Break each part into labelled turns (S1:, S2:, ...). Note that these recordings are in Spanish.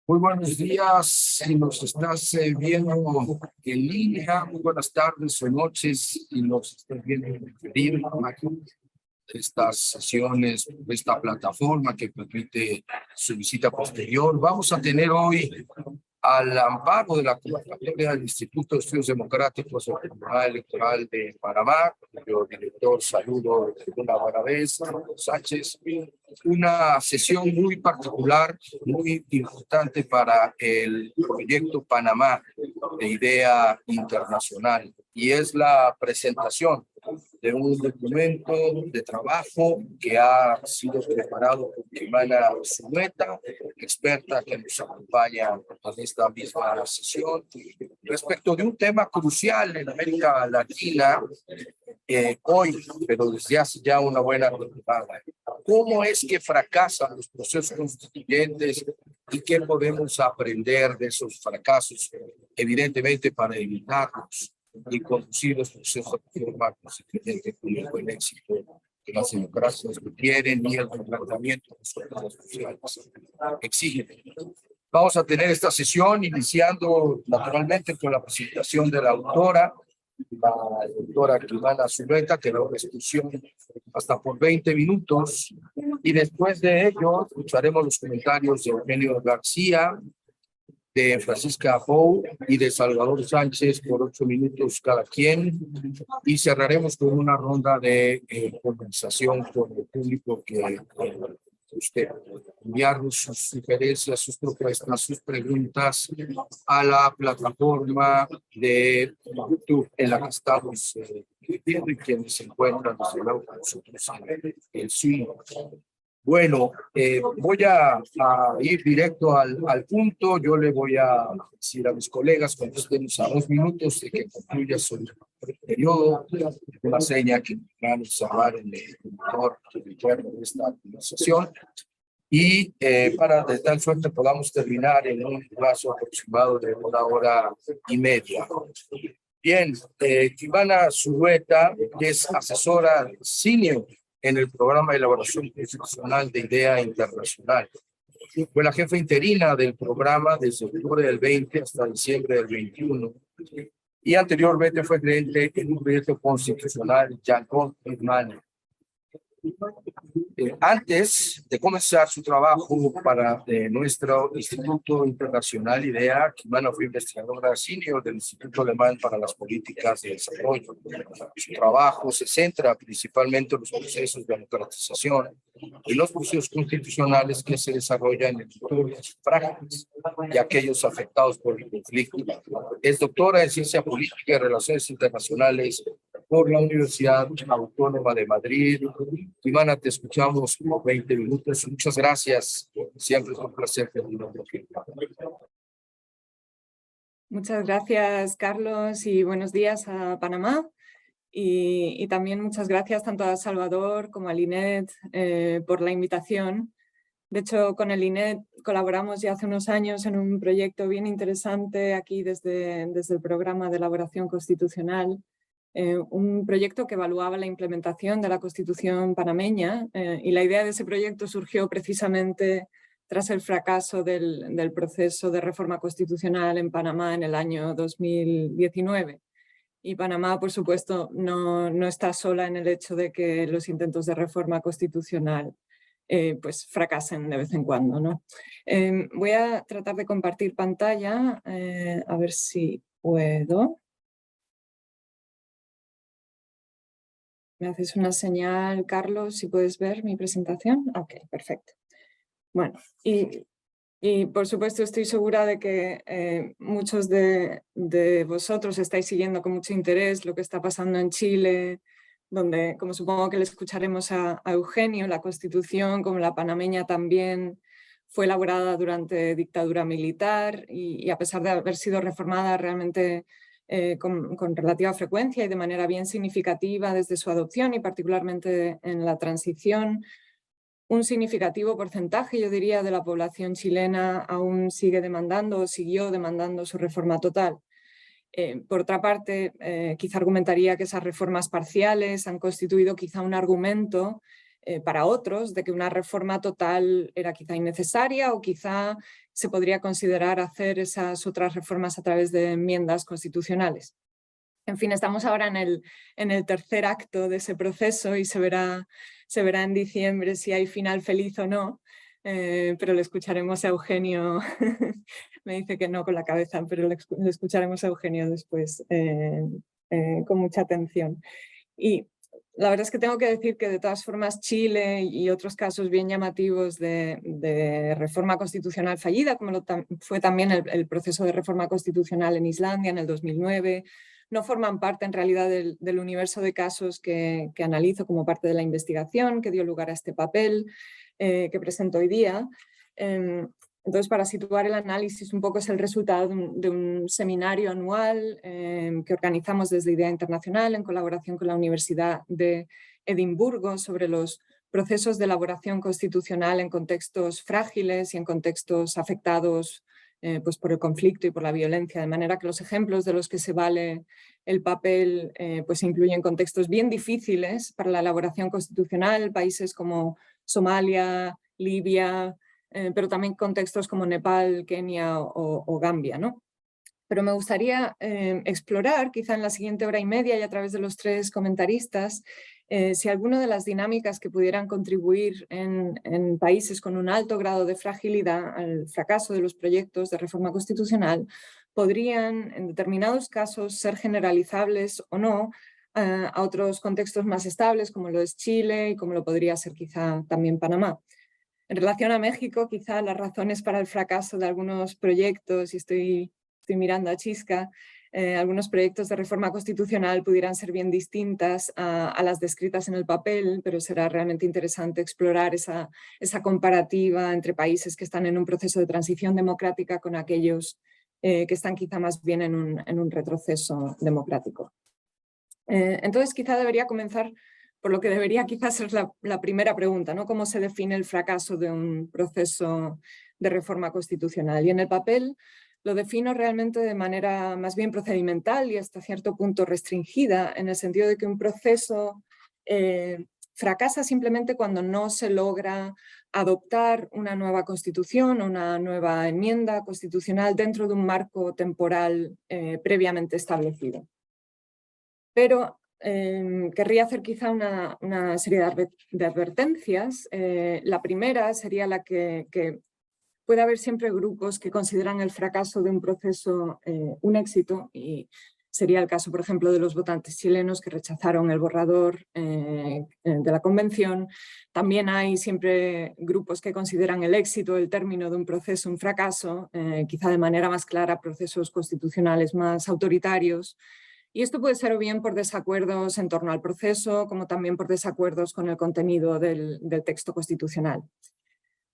S1: Muy buenos días, si nos estás viendo en línea, muy buenas tardes o noches, si nos estás viendo en diferido, estas sesiones, esta plataforma que permite su visita posterior. Vamos a tener hoy, al amparo de la convocatoria del Instituto de Estudios Democráticos del Tribunal Electoral de Panamá, cuyo director saludo una buena vez, Sánchez, una sesión muy particular, muy importante para el proyecto Panamá de idea internacional, y es la presentación de un documento de trabajo que ha sido preparado por Kimana Zulueta, experta que nos acompaña en esta misma sesión, respecto de un tema crucial en América Latina hoy, pero desde hace ya una buena temporada. ¿Cómo es que fracasan los procesos constituyentes y qué podemos aprender de esos fracasos, evidentemente para evitarlos y conducir los procesos de reforma constituyente con el buen éxito que las democracias requieren y el replanteamiento de los problemas sociales exigen? Vamos a tener esta sesión iniciando naturalmente con la presentación de la autora, la doctora Kimana Zulueta, que da una exposición hasta por 20 minutos, y después de ello escucharemos los comentarios de Eugenio García, de Francisca Pou y de Salvador Sánchez por 8 minutos cada quien, y cerraremos con una ronda de conversación con el público que usted enviarnos sus sugerencias, sus propuestas, sus preguntas a la plataforma de YouTube en la que estamos viendo y quienes se encuentran desde luego con nosotros en el Zoom. Bueno, voy a ir directo al punto. Yo le voy a decir a mis colegas cuando estemos a 2 minutos de que concluya su periodo, una seña que van a observar en el monitor interno de esta conversación, y para de tal suerte podamos terminar en un plazo aproximado de 1 hora y media. Bien, Kimana Zulueta, que es asesora senior en el programa de elaboración constitucional de idea internacional. Fue la jefa interina del programa desde octubre del 20 hasta diciembre del 21. Y anteriormente fue gerente en un proyecto constitucional, Jacob Hermano. Antes de comenzar su trabajo para nuestro Instituto Internacional IDEA, Kimana fue investigadora senior del Instituto Alemán para las Políticas de Desarrollo. Su trabajo se centra principalmente en los procesos de democratización y los procesos constitucionales que se desarrollan en territorios frágiles y aquellos afectados por el conflicto. Es doctora en Ciencia Política y Relaciones Internacionales por la Universidad Autónoma de Madrid. Kimana, te escuchamos por 20 minutos. Muchas gracias. Siempre es un placer tenerlo aquí.
S2: Muchas gracias, Carlos, y buenos días a Panamá. Y también muchas gracias tanto a Salvador como a Linet por la invitación. De hecho, con el Linet colaboramos ya hace unos años en un proyecto bien interesante aquí desde el programa de elaboración constitucional. Un proyecto que evaluaba la implementación de la Constitución panameña, y la idea de ese proyecto surgió precisamente tras el fracaso del proceso de reforma constitucional en Panamá en el año 2019. Y Panamá, por supuesto, no está sola en el hecho de que los intentos de reforma constitucional pues fracasen de vez en cuando, ¿no? Voy a tratar de compartir pantalla, a ver si puedo. ¿Me haces una señal, Carlos, si puedes ver mi presentación? Ok, perfecto. Bueno, y por supuesto estoy segura de que muchos de vosotros estáis siguiendo con mucho interés lo que está pasando en Chile, donde, como supongo que le escucharemos a Eugenio, la Constitución, como la panameña también, fue elaborada durante dictadura militar y a pesar de haber sido reformada realmente con relativa frecuencia y de manera bien significativa desde su adopción y particularmente en la transición, un significativo porcentaje, yo diría, de la población chilena aún sigue demandando o siguió demandando su reforma total. Por otra parte, quizá argumentaría que esas reformas parciales han constituido quizá un argumento para otros de que una reforma total era quizá innecesaria o quizá se podría considerar hacer esas otras reformas a través de enmiendas constitucionales. En fin, estamos ahora en el tercer acto de ese proceso y se verá en diciembre si hay final feliz o no, pero le escucharemos a Eugenio, me dice que no con la cabeza, pero le escucharemos a Eugenio después con mucha atención. Y la verdad es que tengo que decir que de todas formas Chile y otros casos bien llamativos de reforma constitucional fallida, como fue también el proceso de reforma constitucional en Islandia en el 2009, no forman parte en realidad del universo de casos que analizo como parte de la investigación que dio lugar a este papel que presento hoy día. Entonces, para situar el análisis, un poco es el resultado de un seminario anual que organizamos desde Idea Internacional en colaboración con la Universidad de Edimburgo sobre los procesos de elaboración constitucional en contextos frágiles y en contextos afectados pues por el conflicto y por la violencia, de manera que los ejemplos de los que se vale el papel pues incluyen contextos bien difíciles para la elaboración constitucional, países como Somalia, Libia, pero también contextos como Nepal, Kenia o Gambia, ¿no? Pero me gustaría explorar, quizá en la siguiente hora y media y a través de los tres comentaristas, si alguna de las dinámicas que pudieran contribuir en países con un alto grado de fragilidad al fracaso de los proyectos de reforma constitucional podrían, en determinados casos, ser generalizables o no a otros contextos más estables, como lo es Chile y como lo podría ser quizá también Panamá. En relación a México, quizá las razones para el fracaso de algunos proyectos, y estoy mirando a Chisca, algunos proyectos de reforma constitucional pudieran ser bien distintas a las descritas en el papel, pero será realmente interesante explorar esa comparativa entre países que están en un proceso de transición democrática con aquellos que están quizá más bien en un retroceso democrático. Entonces quizá debería comenzar por lo que debería quizás ser la primera pregunta, ¿no? ¿Cómo se define el fracaso de un proceso de reforma constitucional? Y en el papel lo defino realmente de manera más bien procedimental y hasta cierto punto restringida, en el sentido de que un proceso fracasa simplemente cuando no se logra adoptar una nueva constitución o una nueva enmienda constitucional dentro de un marco temporal previamente establecido. Pero querría hacer quizá una serie de advertencias. La primera sería la que puede haber siempre grupos que consideran el fracaso de un proceso un éxito, y sería el caso, por ejemplo, de los votantes chilenos que rechazaron el borrador de la Convención. También hay siempre grupos que consideran el éxito, el término de un proceso, un fracaso, quizá de manera más clara procesos constitucionales más autoritarios. Y esto puede ser o bien por desacuerdos en torno al proceso, como también por desacuerdos con el contenido del texto constitucional.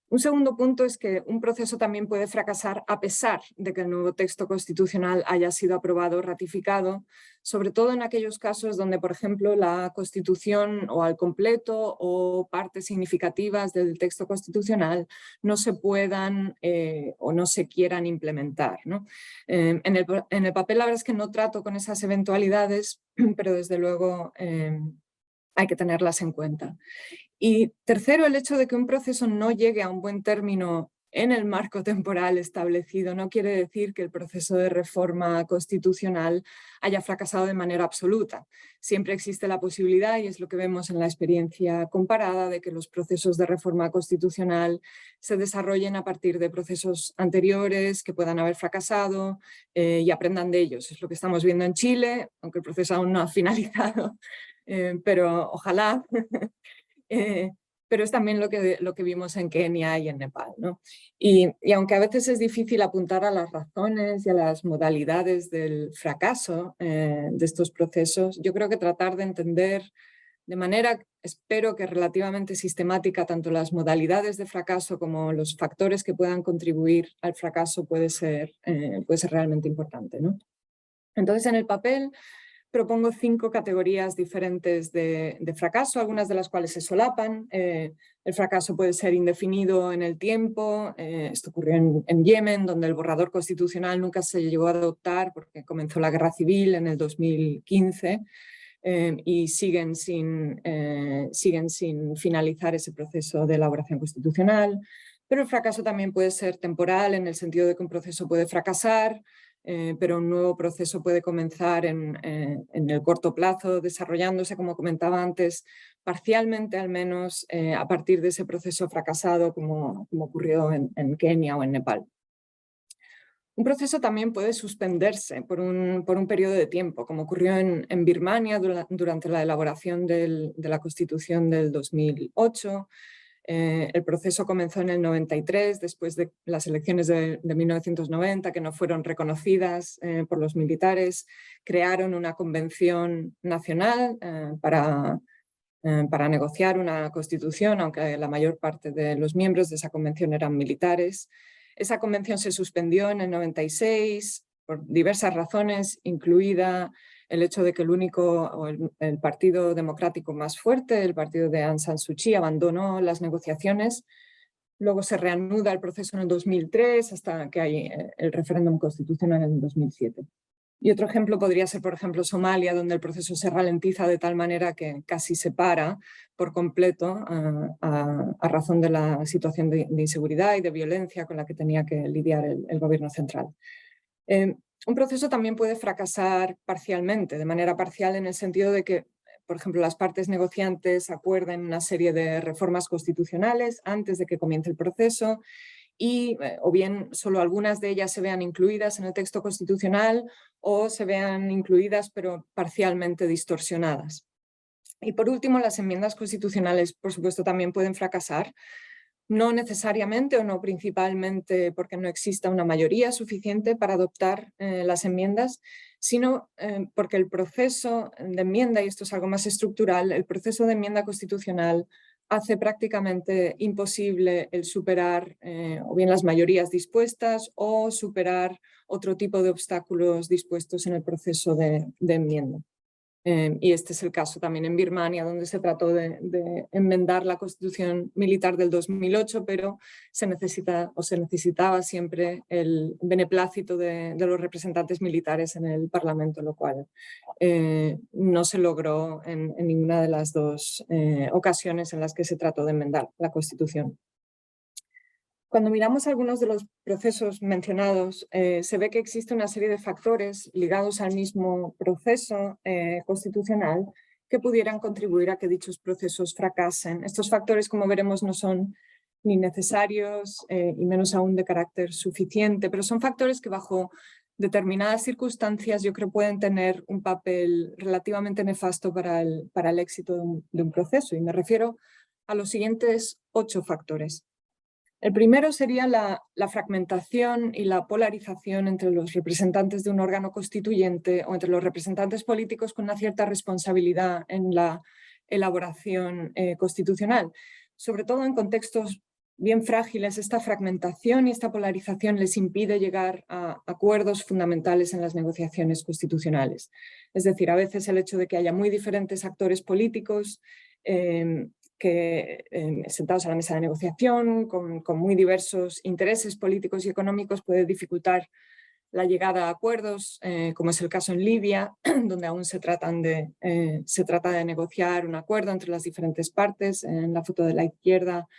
S2: Un segundo punto es que un proceso también puede fracasar a pesar de que el nuevo texto constitucional haya sido aprobado o ratificado, sobre todo en aquellos casos donde, por ejemplo, la Constitución o al completo o partes significativas del texto constitucional no se puedan o no se quieran implementar, ¿no? En el papel la verdad es que no trato con esas eventualidades, pero desde luego hay que tenerlas en cuenta. Y tercero, el hecho de que un proceso no llegue a un buen término en el marco temporal establecido no quiere decir que el proceso de reforma constitucional haya fracasado de manera absoluta. Siempre existe la posibilidad, y es lo que vemos en la experiencia comparada, de que los procesos de reforma constitucional se desarrollen a partir de procesos anteriores que puedan haber fracasado y aprendan de ellos. Es lo que estamos viendo en Chile, aunque el proceso aún no ha finalizado, pero ojalá. Pero es también lo que vimos en Kenia y en Nepal, ¿no? Y aunque a veces es difícil apuntar a las razones y a las modalidades del fracaso de estos procesos, yo creo que tratar de entender de manera, espero que relativamente sistemática, tanto las modalidades de fracaso como los factores que puedan contribuir al fracaso puede ser realmente importante, ¿no? Entonces, en el papel propongo 5 categorías diferentes de fracaso, algunas de las cuales se solapan. El fracaso puede ser indefinido en el tiempo. Esto ocurrió en Yemen, donde el borrador constitucional nunca se llegó a adoptar porque comenzó la guerra civil en el 2015. y siguen sin finalizar ese proceso de elaboración constitucional. Pero el fracaso también puede ser temporal, en el sentido de que un proceso puede fracasar, pero un nuevo proceso puede comenzar en el corto plazo, desarrollándose, como comentaba antes, parcialmente al menos, a partir de ese proceso fracasado, como ocurrió en Kenia o en Nepal. Un proceso también puede suspenderse por un periodo de tiempo, como ocurrió en Birmania durante la elaboración de la Constitución del 2008. El proceso comenzó en el 93, después de las elecciones de 1990, que no fueron reconocidas por los militares. Crearon una convención nacional para negociar una constitución, aunque la mayor parte de los miembros de esa convención eran militares. Esa convención se suspendió en el 96 por diversas razones, incluida el hecho de que el partido democrático más fuerte, el partido de Aung San Suu Kyi, abandonó las negociaciones. Luego se reanuda el proceso en el 2003 hasta que hay el referéndum constitucional en el 2007. Y otro ejemplo podría ser, por ejemplo, Somalia, donde el proceso se ralentiza de tal manera que casi se para por completo a razón de la situación de inseguridad y de violencia con la que tenía que lidiar el gobierno central. Un proceso también puede fracasar parcialmente, de manera parcial, en el sentido de que, por ejemplo, las partes negociantes acuerden una serie de reformas constitucionales antes de que comience el proceso, y o bien solo algunas de ellas se vean incluidas en el texto constitucional o se vean incluidas pero parcialmente distorsionadas. Y por último, las enmiendas constitucionales, por supuesto, también pueden fracasar, no necesariamente o no principalmente porque no exista una mayoría suficiente para adoptar las enmiendas, sino porque el proceso de enmienda, y esto es algo más estructural, el proceso de enmienda constitucional hace prácticamente imposible el superar o bien las mayorías dispuestas o superar otro tipo de obstáculos dispuestos en el proceso de enmienda. Y este es el caso también en Birmania, donde se trató de enmendar la Constitución militar del 2008, pero se necesitaba siempre el beneplácito de los representantes militares en el Parlamento, lo cual no se logró en ninguna de las dos ocasiones en las que se trató de enmendar la Constitución. Cuando miramos algunos de los procesos mencionados, se ve que existe una serie de factores ligados al mismo proceso constitucional que pudieran contribuir a que dichos procesos fracasen. Estos factores, como veremos, no son ni necesarios y menos aún de carácter suficiente, pero son factores que bajo determinadas circunstancias yo creo pueden tener un papel relativamente nefasto para el éxito de un proceso. Y me refiero a los siguientes 8 factores. El primero sería la fragmentación y la polarización entre los representantes de un órgano constituyente o entre los representantes políticos con una cierta responsabilidad en la elaboración constitucional. Sobre todo en contextos bien frágiles, esta fragmentación y esta polarización les impide llegar a acuerdos fundamentales en las negociaciones constitucionales. Es decir, a veces el hecho de que haya muy diferentes actores políticos sentados a la mesa de negociación, con muy diversos intereses políticos y económicos, puede dificultar la llegada a acuerdos, como es el caso en Libia, donde aún se trata de negociar un acuerdo entre las diferentes partes. En la foto de la izquierda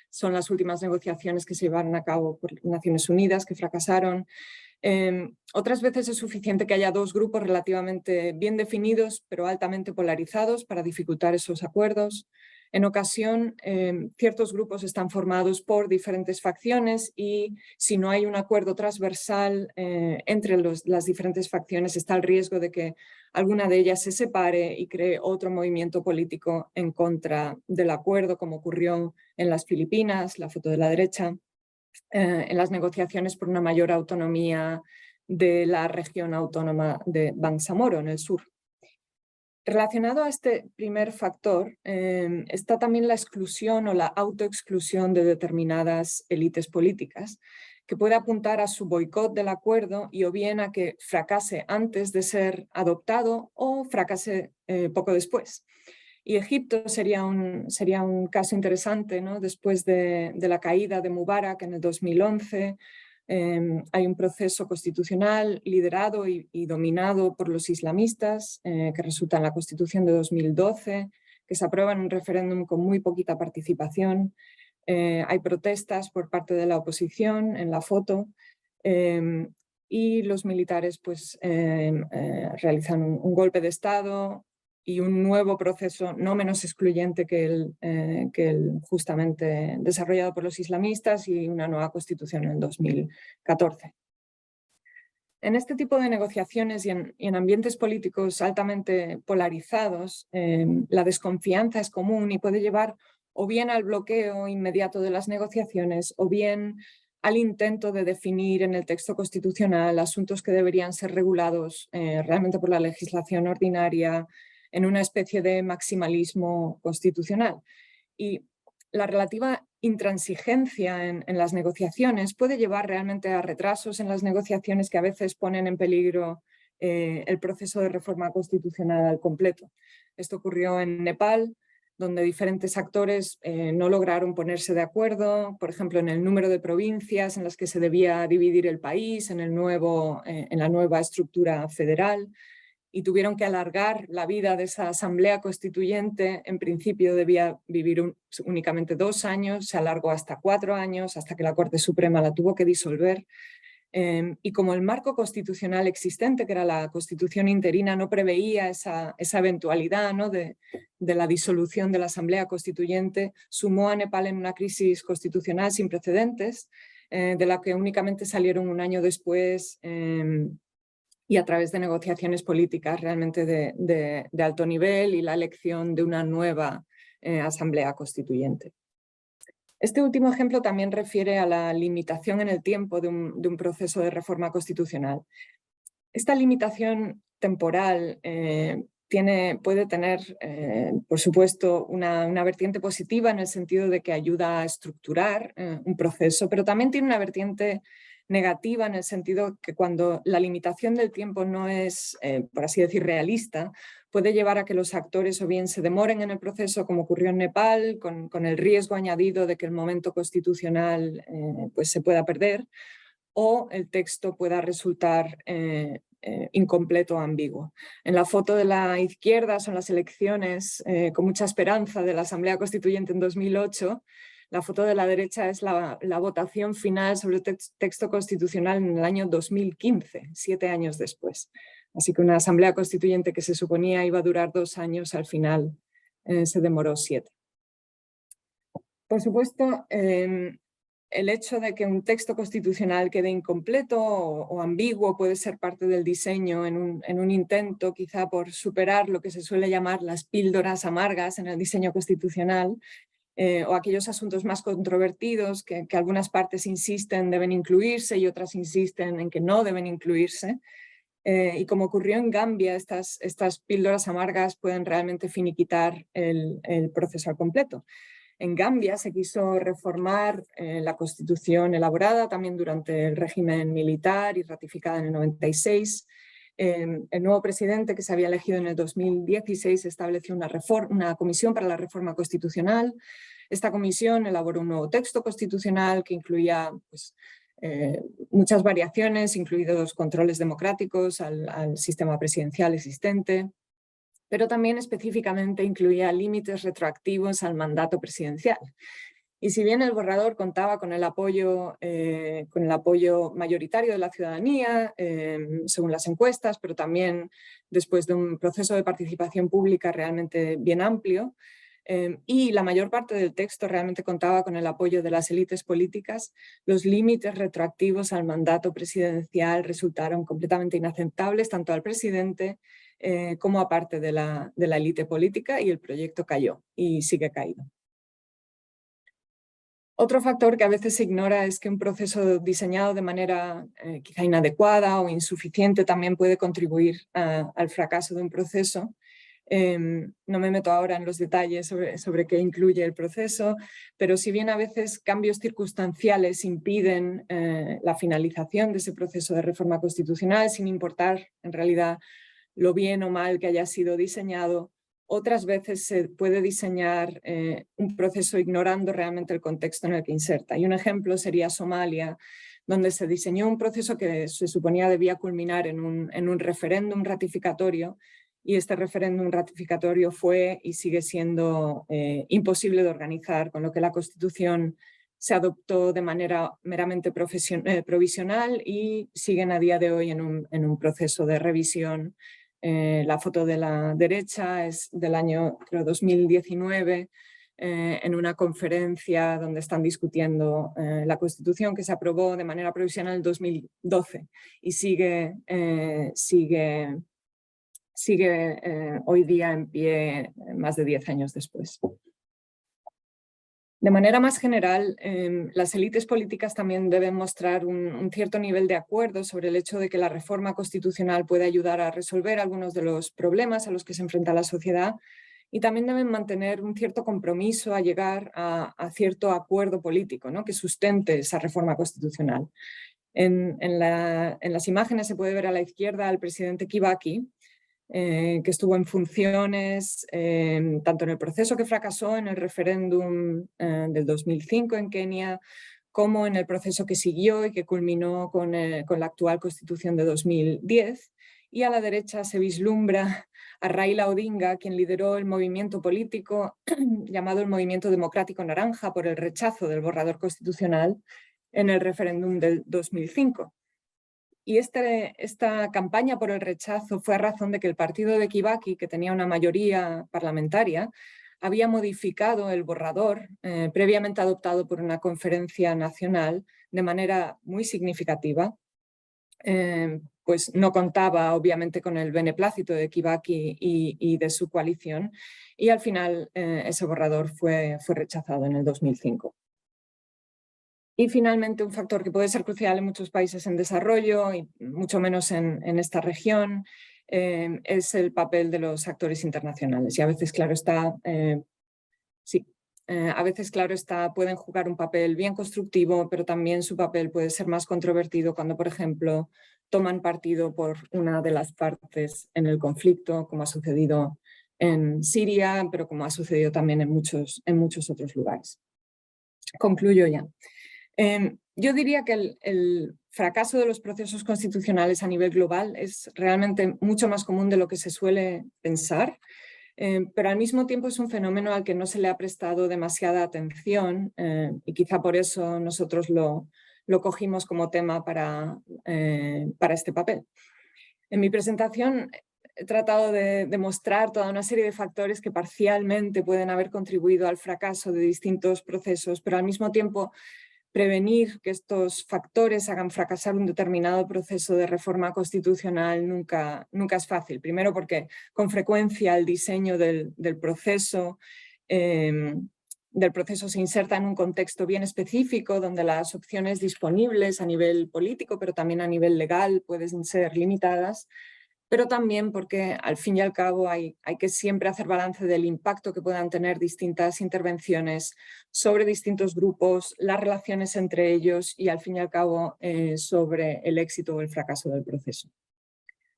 S2: son las últimas negociaciones que se llevaron a cabo por Naciones Unidas, que fracasaron. Otras veces es suficiente que haya 2 grupos relativamente bien definidos, pero altamente polarizados, para dificultar esos acuerdos. En ocasión, ciertos grupos están formados por diferentes facciones y si no hay un acuerdo transversal entre las diferentes facciones, está el riesgo de que alguna de ellas se separe y cree otro movimiento político en contra del acuerdo, como ocurrió en las Filipinas, la foto de la derecha, en las negociaciones por una mayor autonomía de la región autónoma de Bangsamoro, en el sur. Relacionado a este primer factor está también la exclusión o la autoexclusión de determinadas élites políticas, que puede apuntar a su boicot del acuerdo y o bien a que fracase antes de ser adoptado o fracase poco después. Y Egipto sería un caso interesante, ¿no? Después de la caída de Mubarak en el 2011, Hay un proceso constitucional liderado y dominado por los islamistas que resulta en la Constitución de 2012, que se aprueba en un referéndum con muy poquita participación. Hay protestas por parte de la oposición en la foto y los militares pues, realizan un golpe de Estado y un nuevo proceso no menos excluyente que el justamente desarrollado por los islamistas y una nueva constitución en 2014. En este tipo de negociaciones y en ambientes políticos altamente polarizados, la desconfianza es común y puede llevar o bien al bloqueo inmediato de las negociaciones o bien al intento de definir en el texto constitucional asuntos que deberían ser regulados realmente por la legislación ordinaria en una especie de maximalismo constitucional. Y la relativa intransigencia en las negociaciones puede llevar realmente a retrasos en las negociaciones que a veces ponen en peligro el proceso de reforma constitucional al completo. Esto ocurrió en Nepal, donde diferentes actores no lograron ponerse de acuerdo, por ejemplo, en el número de provincias en las que se debía dividir el país, en la nueva estructura federal, y tuvieron que alargar la vida de esa asamblea constituyente. En principio debía vivir únicamente 2 años, se alargó hasta 4 años, hasta que la Corte Suprema la tuvo que disolver. Y como el marco constitucional existente, que era la Constitución interina, no preveía esa eventualidad, ¿no?, de la disolución de la Asamblea Constituyente, sumó a Nepal en una crisis constitucional sin precedentes, de la que únicamente salieron 1 año después y a través de negociaciones políticas realmente de alto nivel y la elección de una nueva Asamblea Constituyente. Este último ejemplo también refiere a la limitación en el tiempo de un proceso de reforma constitucional. Esta limitación temporal puede tener, por supuesto, una vertiente positiva en el sentido de que ayuda a estructurar un proceso, pero también tiene una vertiente negativa en el sentido que cuando la limitación del tiempo no es, por así decir, realista, puede llevar a que los actores o bien se demoren en el proceso, como ocurrió en Nepal, con el riesgo añadido de que el momento constitucional pues se pueda perder, o el texto pueda resultar incompleto o ambiguo. En la foto de la izquierda son las elecciones con mucha esperanza de la Asamblea Constituyente en 2008. La foto de la derecha es la votación final sobre el texto constitucional en el año 2015, 7 años después. Así que una Asamblea Constituyente que se suponía iba a durar 2 años, al final se demoró 7. Por supuesto, el hecho de que un texto constitucional quede incompleto o ambiguo puede ser parte del diseño en un intento quizá por superar lo que se suele llamar las píldoras amargas en el diseño constitucional, o aquellos asuntos más controvertidos que algunas partes insisten deben incluirse y otras insisten en que no deben incluirse. Y como ocurrió en Gambia, estas píldoras amargas pueden realmente finiquitar el proceso al completo. En Gambia se quiso reformar la Constitución elaborada también durante el régimen militar y ratificada en el 96. El nuevo presidente, que se había elegido en el 2016, estableció una comisión para la reforma constitucional. Esta comisión elaboró un nuevo texto constitucional que incluía pues, muchas variaciones, incluidos controles democráticos al sistema presidencial existente, pero también específicamente incluía límites retroactivos al mandato presidencial. Y si bien el borrador contaba con el apoyo mayoritario de la ciudadanía, según las encuestas, pero también después de un proceso de participación pública realmente bien amplio, y la mayor parte del texto realmente contaba con el apoyo de las élites políticas, los límites retroactivos al mandato presidencial resultaron completamente inaceptables tanto al presidente como a parte de la élite política, y el proyecto cayó y sigue caído. Otro factor que a veces se ignora es que un proceso diseñado de manera quizá inadecuada o insuficiente también puede contribuir al fracaso de un proceso. No me meto ahora en los detalles sobre qué incluye el proceso, pero si bien a veces cambios circunstanciales impiden la finalización de ese proceso de reforma constitucional, sin importar en realidad lo bien o mal que haya sido diseñado, otras veces se puede diseñar un proceso ignorando realmente el contexto en el que inserta. Y un ejemplo sería Somalia, donde se diseñó un proceso que se suponía debía culminar en un referéndum ratificatorio, y este referéndum ratificatorio fue y sigue siendo imposible de organizar, con lo que la Constitución se adoptó de manera meramente provisional y siguen a día de hoy en un proceso de revisión. La foto de la derecha es del año, creo, 2019, en una conferencia donde están discutiendo la Constitución, que se aprobó de manera provisional en 2012 y sigue hoy día en pie más de 10 años después. De manera más general, las élites políticas también deben mostrar un cierto nivel de acuerdo sobre el hecho de que la reforma constitucional puede ayudar a resolver algunos de los problemas a los que se enfrenta la sociedad, y también deben mantener un cierto compromiso a llegar a cierto acuerdo político, ¿no?, que sustente esa reforma constitucional. En las imágenes se puede ver a la izquierda al presidente Kibaki, que estuvo en funciones tanto en el proceso que fracasó en el referéndum del 2005 en Kenia, como en el proceso que siguió y que culminó con la actual Constitución de 2010. Y a la derecha se vislumbra a Raila Odinga, quien lideró el movimiento político llamado el Movimiento Democrático Naranja por el rechazo del borrador constitucional en el referéndum del 2005. Y esta campaña por el rechazo fue a razón de que el partido de Kibaki, que tenía una mayoría parlamentaria, había modificado el borrador previamente adoptado por una conferencia nacional de manera muy significativa. Pues no contaba obviamente con el beneplácito de Kibaki y de su coalición, y al final ese borrador fue rechazado en el 2005. Y finalmente, un factor que puede ser crucial en muchos países en desarrollo y mucho menos en esta región es el papel de los actores internacionales. Y a veces, claro está, pueden jugar un papel bien constructivo, pero también su papel puede ser más controvertido cuando, por ejemplo, toman partido por una de las partes en el conflicto, como ha sucedido en Siria, pero como ha sucedido también en muchos otros lugares. Concluyo ya. Yo diría que el fracaso de los procesos constitucionales a nivel global es realmente mucho más común de lo que se suele pensar, pero al mismo tiempo es un fenómeno al que no se le ha prestado demasiada atención y quizá por eso nosotros lo cogimos como tema para este papel. En mi presentación he tratado de demostrar toda una serie de factores que parcialmente pueden haber contribuido al fracaso de distintos procesos, pero al mismo tiempo prevenir que estos factores hagan fracasar un determinado proceso de reforma constitucional nunca es fácil. Primero porque con frecuencia el diseño del proceso se inserta en un contexto bien específico donde las opciones disponibles a nivel político, pero también a nivel legal, pueden ser limitadas, pero también porque al fin y al cabo hay que siempre hacer balance del impacto que puedan tener distintas intervenciones sobre distintos grupos, las relaciones entre ellos y al fin y al cabo sobre el éxito o el fracaso del proceso.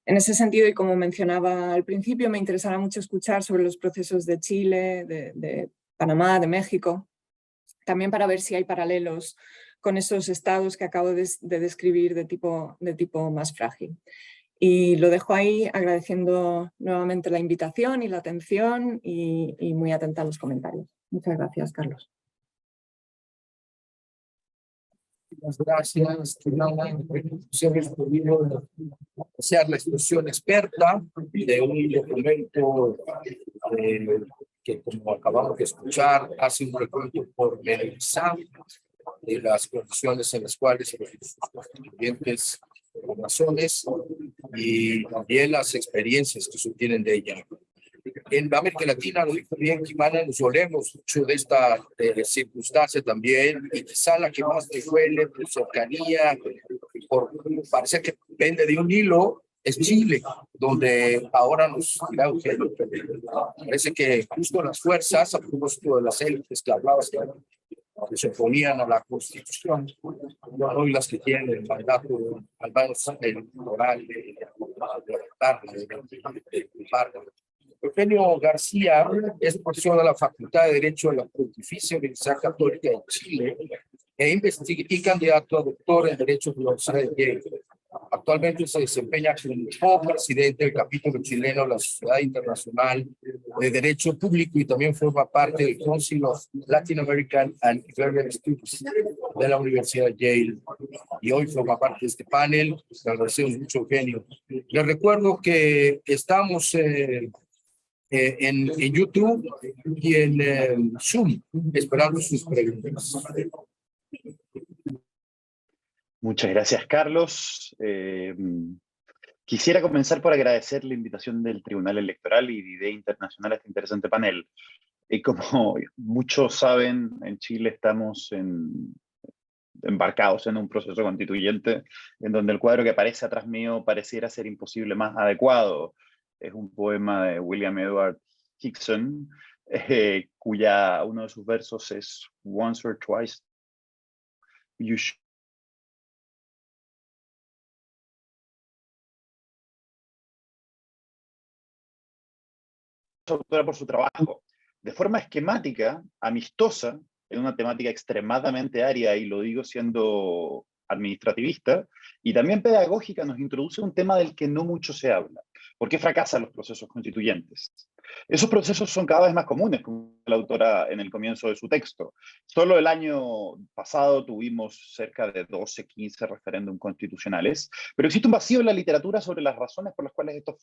S2: En ese sentido, y como mencionaba al principio, me interesará mucho escuchar sobre los procesos de Chile, de Panamá, de México, también para ver si hay paralelos con esos estados que acabo de describir de tipo más frágil. Y lo dejo ahí agradeciendo nuevamente la invitación y la atención y muy atenta a los comentarios. Muchas gracias, Carlos.
S1: Muchas gracias, se ha podido ser la expresión experta de un documento que, como acabamos de escuchar, hace un recuento pormenorizado de las condiciones en las cuales los constituyentes por razones y también las experiencias que se obtienen de ella. En América Latina, lo dijo bien Kimana, nos dolemos mucho de esta circunstancia también, y quizá la que más te duele por cercanía, parece que depende de un hilo, es Chile, donde ahora nos parece que justo las fuerzas, a propósito de las élites que hablabas, que se oponían a la Constitución, no hoy las que tienen el mandato, al menos el moral de Eugenio García es profesor de la Facultad de Derecho de la Pontificia Universidad Católica de Chile y candidato a doctor en Derecho de la Universidad de Yale. Actualmente se desempeña como co-presidente del capítulo chileno de la Sociedad Internacional de Derecho Público y también forma parte del Council of Latin American and Iberian Studies de la Universidad de Yale. Y hoy forma parte de este panel. Le agradecemos mucho, Eugenio. Les recuerdo que estamos en YouTube y en Zoom, esperando sus preguntas.
S3: Muchas gracias, Carlos. Quisiera comenzar por agradecer la invitación del Tribunal Electoral y de IDEA Internacional a este interesante panel. Como muchos saben, en Chile estamos embarcados en un proceso constituyente en donde el cuadro que aparece atrás mío pareciera ser imposible más adecuado. Es un poema de William Edward Hickson, cuya uno de sus versos es "Once or twice you should". Autora por su trabajo, de forma esquemática, amistosa, en una temática extremadamente árida, y lo digo siendo administrativista, y también pedagógica, nos introduce un tema del que no mucho se habla. ¿Por qué fracasan los procesos constituyentes? Esos procesos son cada vez más comunes, como la autora en el comienzo de su texto. Solo el año pasado tuvimos cerca de 12, 15 referéndums constitucionales, pero existe un vacío en la literatura sobre las razones por las cuales estos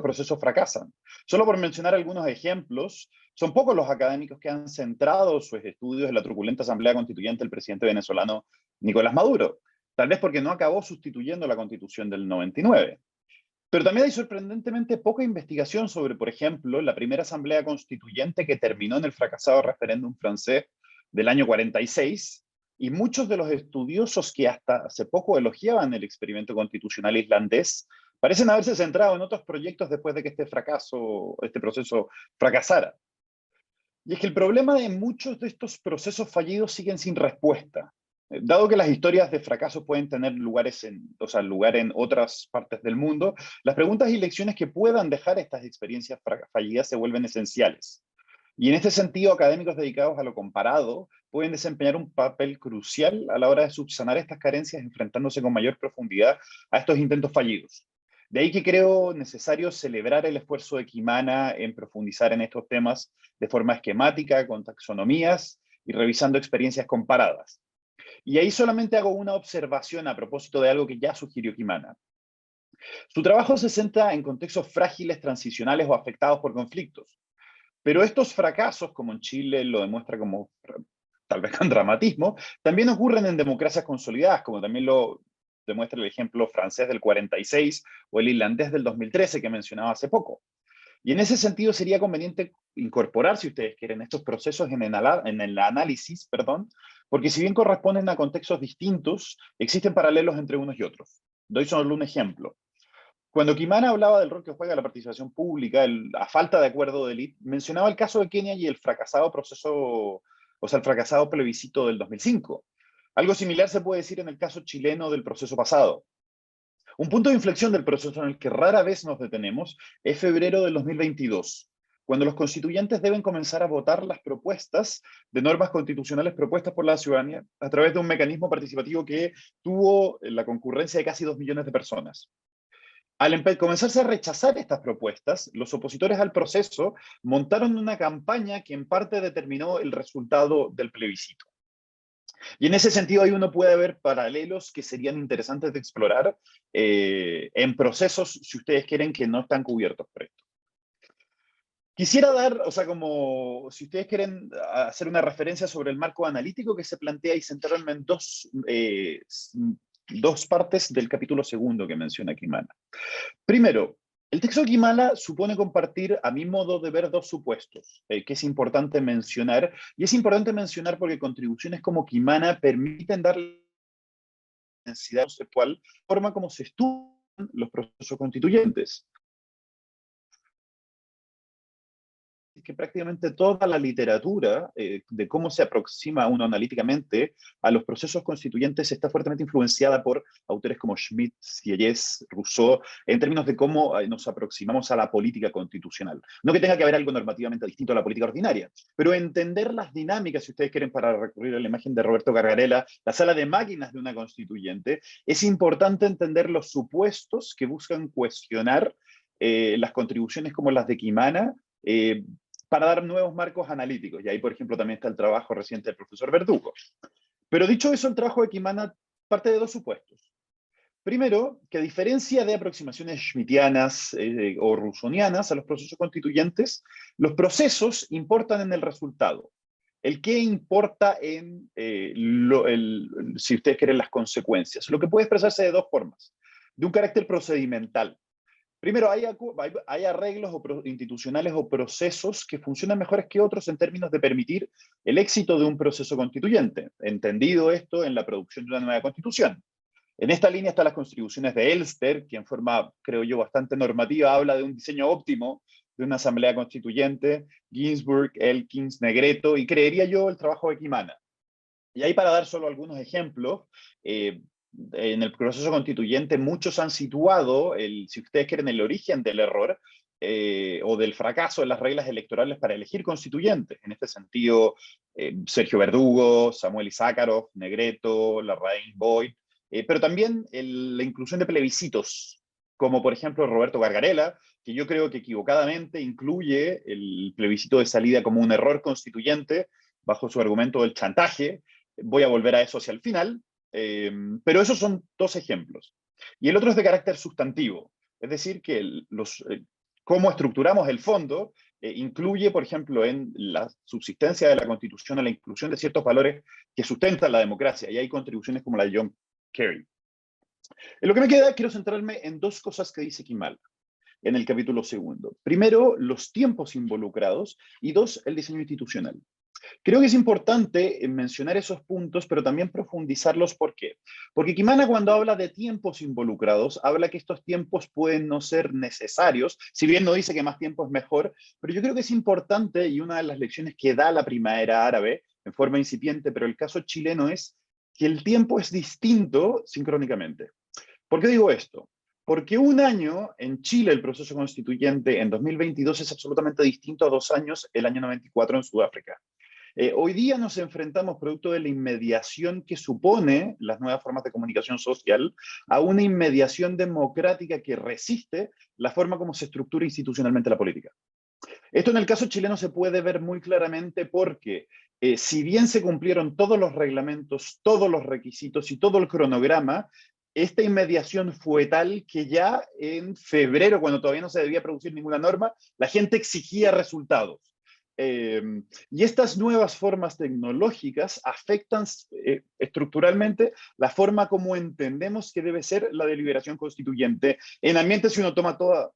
S3: procesos fracasan. Solo por mencionar algunos ejemplos, son pocos los académicos que han centrado sus estudios en la truculenta asamblea constituyente del presidente venezolano Nicolás Maduro, tal vez porque no acabó sustituyendo la Constitución del 99. Pero también hay sorprendentemente poca investigación sobre, por ejemplo, la primera asamblea constituyente que terminó en el fracasado referéndum francés del año 46, y muchos de los estudiosos que hasta hace poco elogiaban el experimento constitucional islandés parecen haberse centrado en otros proyectos después de que este proceso fracasara. Y es que el problema de muchos de estos procesos fallidos siguen sin respuesta. Dado que las historias de fracaso pueden tener lugar en otras partes del mundo, las preguntas y lecciones que puedan dejar estas experiencias fallidas se vuelven esenciales. Y en este sentido, académicos dedicados a lo comparado pueden desempeñar un papel crucial a la hora de subsanar estas carencias, enfrentándose con mayor profundidad a estos intentos fallidos. De ahí que creo necesario celebrar el esfuerzo de Kimana en profundizar en estos temas de forma esquemática, con taxonomías y revisando experiencias comparadas. Y ahí solamente hago una observación a propósito de algo que ya sugirió Kimana. Su trabajo se centra en contextos frágiles, transicionales o afectados por conflictos. Pero estos fracasos, como en Chile lo demuestra como tal vez con dramatismo, también ocurren en democracias consolidadas, como también lo demuestra el ejemplo francés del 46 o el irlandés del 2013 que mencionaba hace poco. Y en ese sentido sería conveniente incorporar, si ustedes quieren, estos procesos en el análisis, porque si bien corresponden a contextos distintos, existen paralelos entre unos y otros. Doy solo un ejemplo. Cuando Kimana hablaba del rol que juega la participación pública, la falta de acuerdo de élite, mencionaba el caso de Kenia y el fracasado el fracasado plebiscito del 2005. Algo similar se puede decir en el caso chileno del proceso pasado. Un punto de inflexión del proceso en el que rara vez nos detenemos es febrero del 2022, cuando los constituyentes deben comenzar a votar las propuestas de normas constitucionales propuestas por la ciudadanía a través de un mecanismo participativo que tuvo la concurrencia de casi 2 millones de personas. Al comenzarse a rechazar estas propuestas, los opositores al proceso montaron una campaña que en parte determinó el resultado del plebiscito. Y en ese sentido ahí uno puede ver paralelos que serían interesantes de explorar en procesos, si ustedes quieren, que no están cubiertos por esto. Quisiera dar, si ustedes quieren hacer una referencia sobre el marco analítico que se plantea y centrarme en dos partes del capítulo segundo que menciona Kimana. Primero, el texto de Kimana supone compartir, a mi modo de ver, dos supuestos que es importante mencionar, y es importante mencionar porque contribuciones como Kimana permiten darle densidad conceptual, forma como se estudian los procesos constituyentes. que prácticamente toda la literatura de cómo se aproxima uno analíticamente a los procesos constituyentes está fuertemente influenciada por autores como Schmitt, Sieyès, Rousseau, en términos de cómo nos aproximamos a la política constitucional. No que tenga que haber algo normativamente distinto a la política ordinaria, pero entender las dinámicas, si ustedes quieren, para recurrir a la imagen de Roberto Gargarella, la sala de máquinas de una constituyente, es importante entender los supuestos que buscan cuestionar las contribuciones como las de Quimana, para dar nuevos marcos analíticos. Y ahí, por ejemplo, también está el trabajo reciente del profesor Verdugo. Pero dicho eso, el trabajo de Quimana parte de dos supuestos. Primero, que a diferencia de aproximaciones schmittianas o rusonianas a los procesos constituyentes, los procesos importan en el resultado. El qué importa en, si ustedes quieren, las consecuencias. Lo que puede expresarse de dos formas. De un carácter procedimental. Primero, hay arreglos institucionales o procesos que funcionan mejores que otros en términos de permitir el éxito de un proceso constituyente, entendido esto en la producción de una nueva constitución. En esta línea están las contribuciones de Elster, que en forma, creo yo, bastante normativa, habla de un diseño óptimo de una asamblea constituyente, Ginsburg, Elkins, Negreto, y creería yo el trabajo de Quimana. Y ahí, para dar solo algunos ejemplos, en el proceso constituyente muchos han situado, si ustedes quieren, el origen del error o del fracaso de las reglas electorales para elegir constituyentes. En este sentido, Sergio Verdugo, Samuel Issácarov, Negreto, Larraín, Boyd, pero también la inclusión de plebiscitos, como por ejemplo Roberto Gargarella, que yo creo que equivocadamente incluye el plebiscito de salida como un error constituyente bajo su argumento del chantaje. Voy a volver a eso hacia el final. Pero esos son dos ejemplos. Y el otro es de carácter sustantivo, es decir, que cómo estructuramos el fondo incluye, por ejemplo, en la subsistencia de la Constitución, a la inclusión de ciertos valores que sustentan la democracia, y hay contribuciones como la de John Kerry. En lo que me queda, quiero centrarme en dos cosas que dice Quimana en el capítulo segundo. Primero, los tiempos involucrados, y dos, el diseño institucional. Creo que es importante mencionar esos puntos, pero también profundizarlos. ¿Por qué? Porque Quimana, cuando habla de tiempos involucrados, habla que estos tiempos pueden no ser necesarios, si bien no dice que más tiempo es mejor, pero yo creo que es importante, y una de las lecciones que da la primavera árabe, en forma incipiente, pero el caso chileno, es que el tiempo es distinto sincrónicamente. ¿Por qué digo esto? Porque un año en Chile, el proceso constituyente, en 2022, es absolutamente distinto a 2 años, el año 94 en Sudáfrica. Hoy día nos enfrentamos, producto de la inmediación que supone las nuevas formas de comunicación social, a una inmediación democrática que resiste la forma como se estructura institucionalmente la política. Esto en el caso chileno se puede ver muy claramente porque, si bien se cumplieron todos los reglamentos, todos los requisitos y todo el cronograma, esta inmediación fue tal que ya en febrero, cuando todavía no se debía producir ninguna norma, la gente exigía resultados. Y estas nuevas formas tecnológicas afectan estructuralmente la forma como entendemos que debe ser la deliberación constituyente. En ambientes, si uno toma todas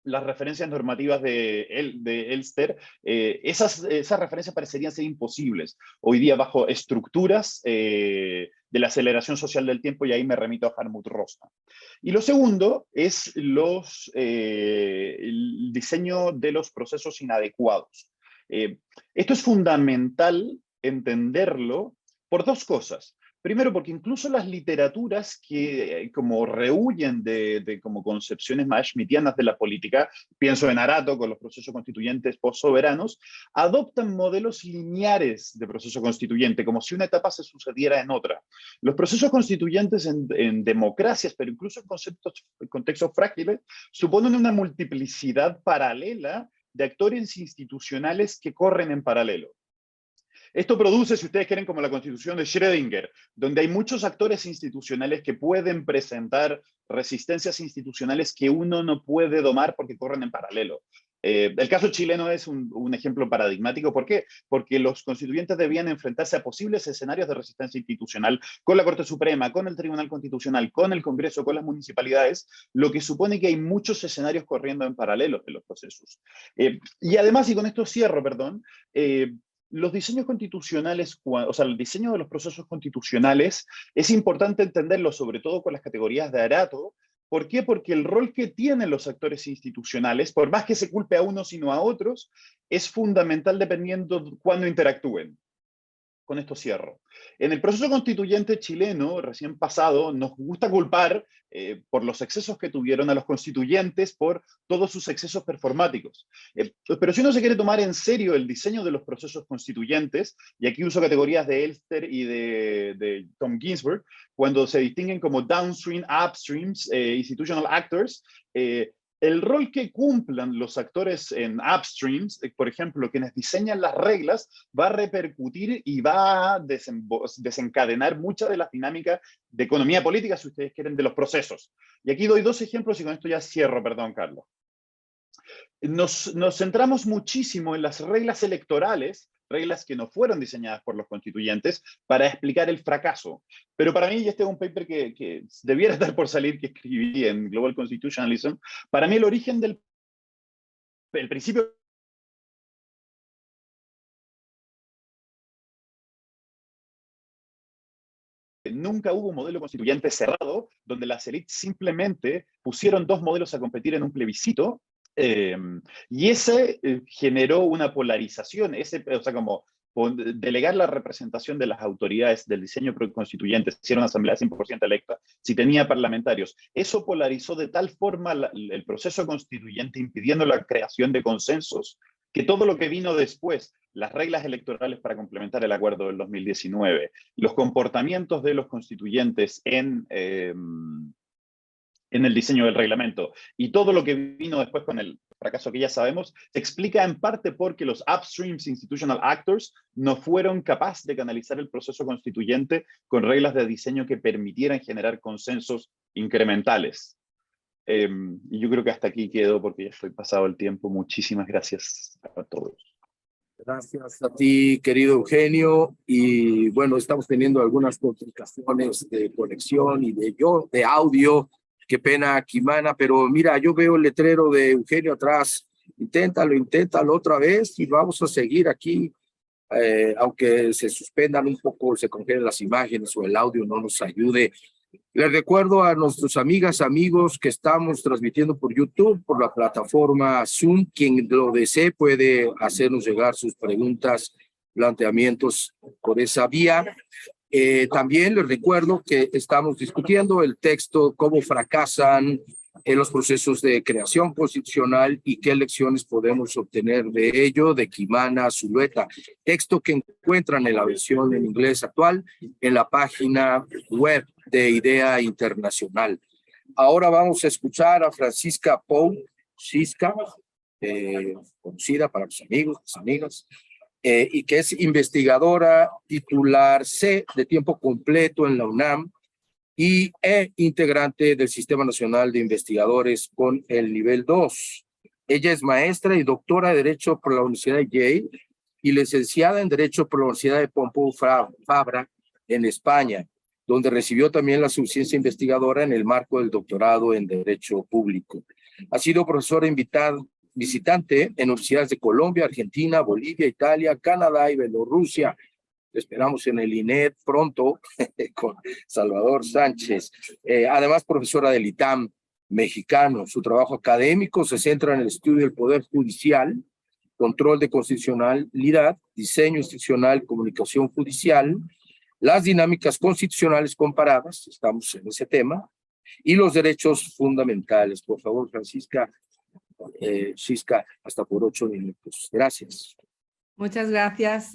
S3: las referencias normativas de Elster, esas referencias parecerían ser imposibles hoy día bajo estructuras de la aceleración social del tiempo, y ahí me remito a Hartmut Rosa. Y lo segundo es el diseño de los procesos inadecuados. Esto es fundamental entenderlo por dos cosas. Primero, porque incluso las literaturas que como rehuyen de como concepciones más schmittianas de la política, pienso en Arato con los procesos constituyentes postsoberanos, adoptan modelos lineares de proceso constituyente, como si una etapa se sucediera en otra. Los procesos constituyentes en democracias, pero incluso en contextos frágiles, suponen una multiplicidad paralela de actores institucionales que corren en paralelo. Esto produce, si ustedes quieren, como la constitución de Schrödinger, donde hay muchos actores institucionales que pueden presentar resistencias institucionales que uno no puede domar porque corren en paralelo. El caso chileno es un ejemplo paradigmático. ¿Por qué? Porque los constituyentes debían enfrentarse a posibles escenarios de resistencia institucional con la Corte Suprema, con el Tribunal Constitucional, con el Congreso, con las municipalidades, lo que supone que hay muchos escenarios corriendo en paralelo en los procesos. Y además, y con esto cierro, perdón, los diseños constitucionales, o sea, el diseño de los procesos constitucionales es importante entenderlo, sobre todo con las categorías de Arato, ¿Por qué? Porque el rol que tienen los actores institucionales, por más que se culpe a unos y no a otros, es fundamental dependiendo de cuándo interactúen. Con esto cierro. En el proceso constituyente chileno, recién pasado, nos gusta culpar por los excesos que tuvieron a los constituyentes por todos sus excesos performáticos. Pero si uno se quiere tomar en serio el diseño de los procesos constituyentes, y aquí uso categorías de Elster y de Tom Ginsburg, cuando se distinguen como downstream, upstreams, institutional actors, el rol que cumplan los actores en upstreams, por ejemplo, quienes diseñan las reglas, va a repercutir y va a desencadenar mucha de la dinámica de economía política, si ustedes quieren, de los procesos. Y aquí doy 2 ejemplos y con esto ya cierro, perdón, Carlos. Nos centramos muchísimo en las reglas electorales, reglas que no fueron diseñadas por los constituyentes, para explicar el fracaso. Pero para mí, y este es un paper que debiera estar por salir, que escribí en Global Constitutionalism, para mí el origen del principio nunca hubo un modelo constituyente cerrado, donde las élites simplemente pusieron 2 modelos a competir en un plebiscito, y ese generó una polarización, o sea, como delegar la representación de las autoridades del diseño constituyente, si era una asamblea 100% electa, si tenía parlamentarios. Eso polarizó de tal forma el proceso constituyente, impidiendo la creación de consensos, que todo lo que vino después, las reglas electorales para complementar el acuerdo del 2019, los comportamientos de los constituyentes en el diseño del reglamento, y todo lo que vino después con el fracaso que ya sabemos, se explica en parte porque los upstreams institutional actors no fueron capaces de canalizar el proceso constituyente con reglas de diseño que permitieran generar consensos incrementales. Y yo creo que hasta aquí quedo porque ya estoy pasado el tiempo. Muchísimas gracias a todos.
S1: Gracias a ti, querido Eugenio. Y bueno, estamos teniendo algunas complicaciones de conexión y de audio. Qué pena, Kimana, pero mira, yo veo el letrero de Eugenio atrás. Inténtalo otra vez y vamos a seguir aquí. Aunque se suspendan un poco, se congelen las imágenes o el audio no nos ayude. Les recuerdo a nuestros amigos que estamos transmitiendo por YouTube, por la plataforma Zoom. Quien lo desee puede hacernos llegar sus preguntas, planteamientos por esa vía. También les recuerdo que estamos discutiendo el texto Cómo fracasan en los procesos de creación constitucional y qué lecciones podemos obtener de ello, de Kimana Zulueta. Texto que encuentran en la versión en inglés actual en la página web de Idea Internacional. Ahora vamos a escuchar a Francisca Pou, Cisca, conocida para los amigos, las amigas, y que es investigadora titular C de tiempo completo en la UNAM y integrante del Sistema Nacional de Investigadores con el nivel 2. Ella es maestra y doctora de Derecho por la Universidad de Yale y licenciada en Derecho por la Universidad de Pompeu Fabra en España, donde recibió también la suficiencia investigadora en el marco del doctorado en Derecho Público. Ha sido profesora visitante en universidades de Colombia, Argentina, Bolivia, Italia, Canadá y Bielorrusia. Esperamos en el INED pronto con Salvador Sánchez. Además, profesora del ITAM mexicano. Su trabajo académico se centra en el estudio del Poder Judicial, control de constitucionalidad, diseño institucional, comunicación judicial, las dinámicas constitucionales comparadas, estamos en ese tema, y los derechos fundamentales. Por favor, Francisca, Cisca, hasta por 8 minutos. Gracias.
S4: Muchas gracias,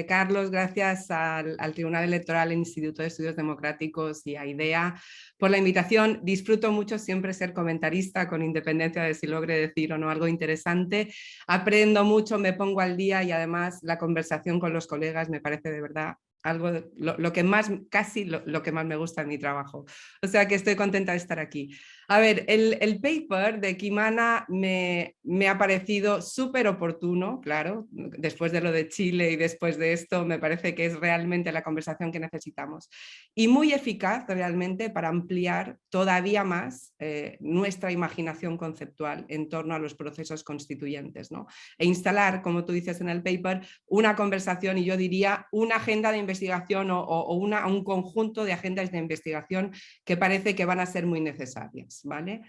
S4: Carlos. Gracias al Tribunal Electoral, al Instituto de Estudios Democráticos y a IDEA por la invitación. Disfruto mucho siempre ser comentarista, con independencia de si logre decir o no algo interesante. Aprendo mucho, me pongo al día y además la conversación con los colegas me parece de verdad algo lo que más, casi lo que más me gusta en mi trabajo. O sea que estoy contenta de estar aquí. A ver, el paper de Kimana me ha parecido súper oportuno, claro, después de lo de Chile y después de esto, me parece que es realmente la conversación que necesitamos. Y muy eficaz realmente para ampliar todavía más nuestra imaginación conceptual en torno a los procesos constituyentes, ¿no? E instalar, como tú dices en el paper, una conversación y yo diría una agenda de investigación o un conjunto de agendas de investigación que parece que van a ser muy necesarias. años, ¿vale?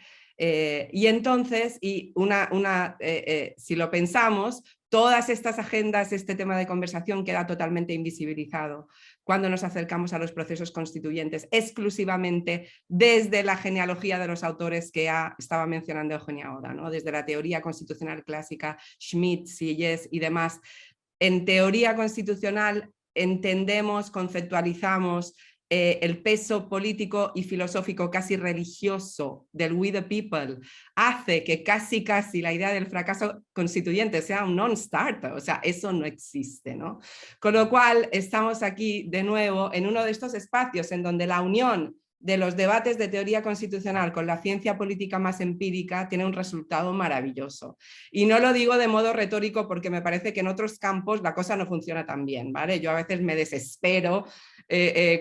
S4: Y entonces, si lo pensamos, todas estas agendas, este tema de conversación queda totalmente invisibilizado cuando nos acercamos a los procesos constituyentes, exclusivamente desde la genealogía de los autores que estaba mencionando Eugenia Oda, ¿no? Desde la teoría constitucional clásica, Schmitt, Sieyès y demás. En teoría constitucional entendemos, conceptualizamos el peso político y filosófico casi religioso del we the people hace que casi la idea del fracaso constituyente sea un non-starter, o sea, eso no existe, ¿no? Con lo cual estamos aquí de nuevo en uno de estos espacios en donde la unión de los debates de teoría constitucional con la ciencia política más empírica tiene un resultado maravilloso. Y no lo digo de modo retórico porque me parece que en otros campos la cosa no funciona tan bien, ¿vale? Yo a veces me desespero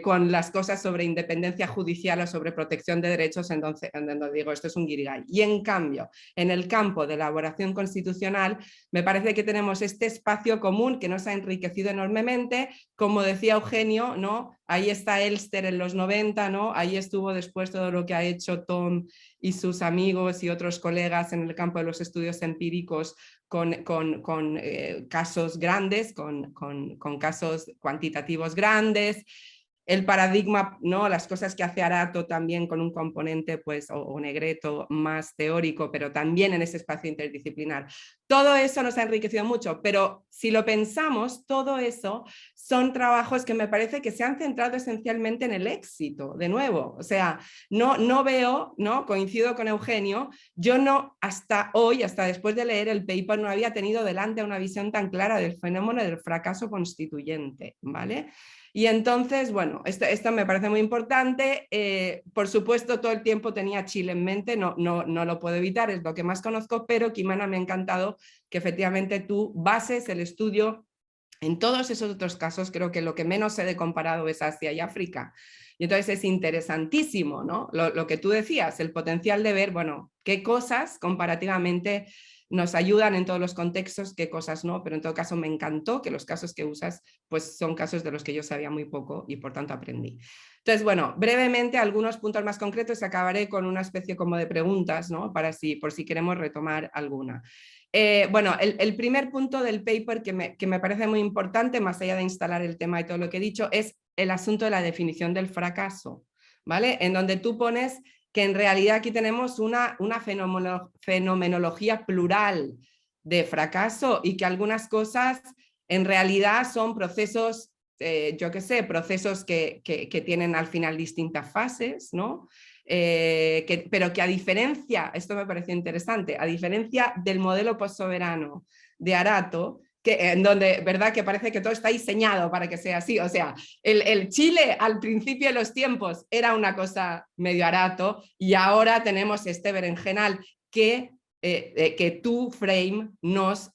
S4: con las cosas sobre independencia judicial o sobre protección de derechos, en donde digo, esto es un guirigay. Y en cambio, en el campo de elaboración constitucional, me parece que tenemos este espacio común que nos ha enriquecido enormemente, como decía Eugenio, ¿no? Ahí está Elster en los 90, ¿no? Ahí estuvo después todo lo que ha hecho Tom y sus amigos y otros colegas en el campo de los estudios empíricos con casos grandes, con casos cuantitativos grandes. El paradigma, ¿no? Las cosas que hace Arato también con un componente pues, o Negreto más teórico, pero también en ese espacio interdisciplinar. Todo eso nos ha enriquecido mucho, pero si lo pensamos, todo eso son trabajos que me parece que se han centrado esencialmente en el éxito, de nuevo. O sea, no veo, ¿no? Coincido con Eugenio, yo no hasta hoy, hasta después de leer el paper, no había tenido delante una visión tan clara del fenómeno del fracaso constituyente, ¿vale? Y entonces, bueno, esto me parece muy importante. Por supuesto, todo el tiempo tenía Chile en mente, no lo puedo evitar, es lo que más conozco, pero Kimana, me ha encantado que efectivamente tú bases el estudio en todos esos otros casos. Creo que lo que menos he de comparado es Asia y África. Y entonces es interesantísimo, ¿no? Lo que tú decías, el potencial de ver, bueno, qué cosas comparativamente nos ayudan en todos los contextos, qué cosas no, pero en todo caso me encantó que los casos que usas pues son casos de los que yo sabía muy poco y por tanto aprendí. Entonces, bueno, brevemente algunos puntos más concretos y acabaré con una especie como de preguntas, ¿no? Por si queremos retomar alguna. Bueno, el primer punto del paper que me parece muy importante, más allá de instalar el tema y todo lo que he dicho, es el asunto de la definición del fracaso, ¿vale? En donde tú pones que en realidad aquí tenemos una fenomenología plural de fracaso y que algunas cosas en realidad son procesos, yo qué sé, procesos que tienen al final distintas fases, ¿no? Pero que a diferencia, esto me pareció interesante, a diferencia del modelo postsoberano de Arato, en donde, ¿verdad?, que parece que todo está diseñado para que sea así. O sea, el Chile al principio de los tiempos era una cosa medio Arato y ahora tenemos este berenjenal que tu frame nos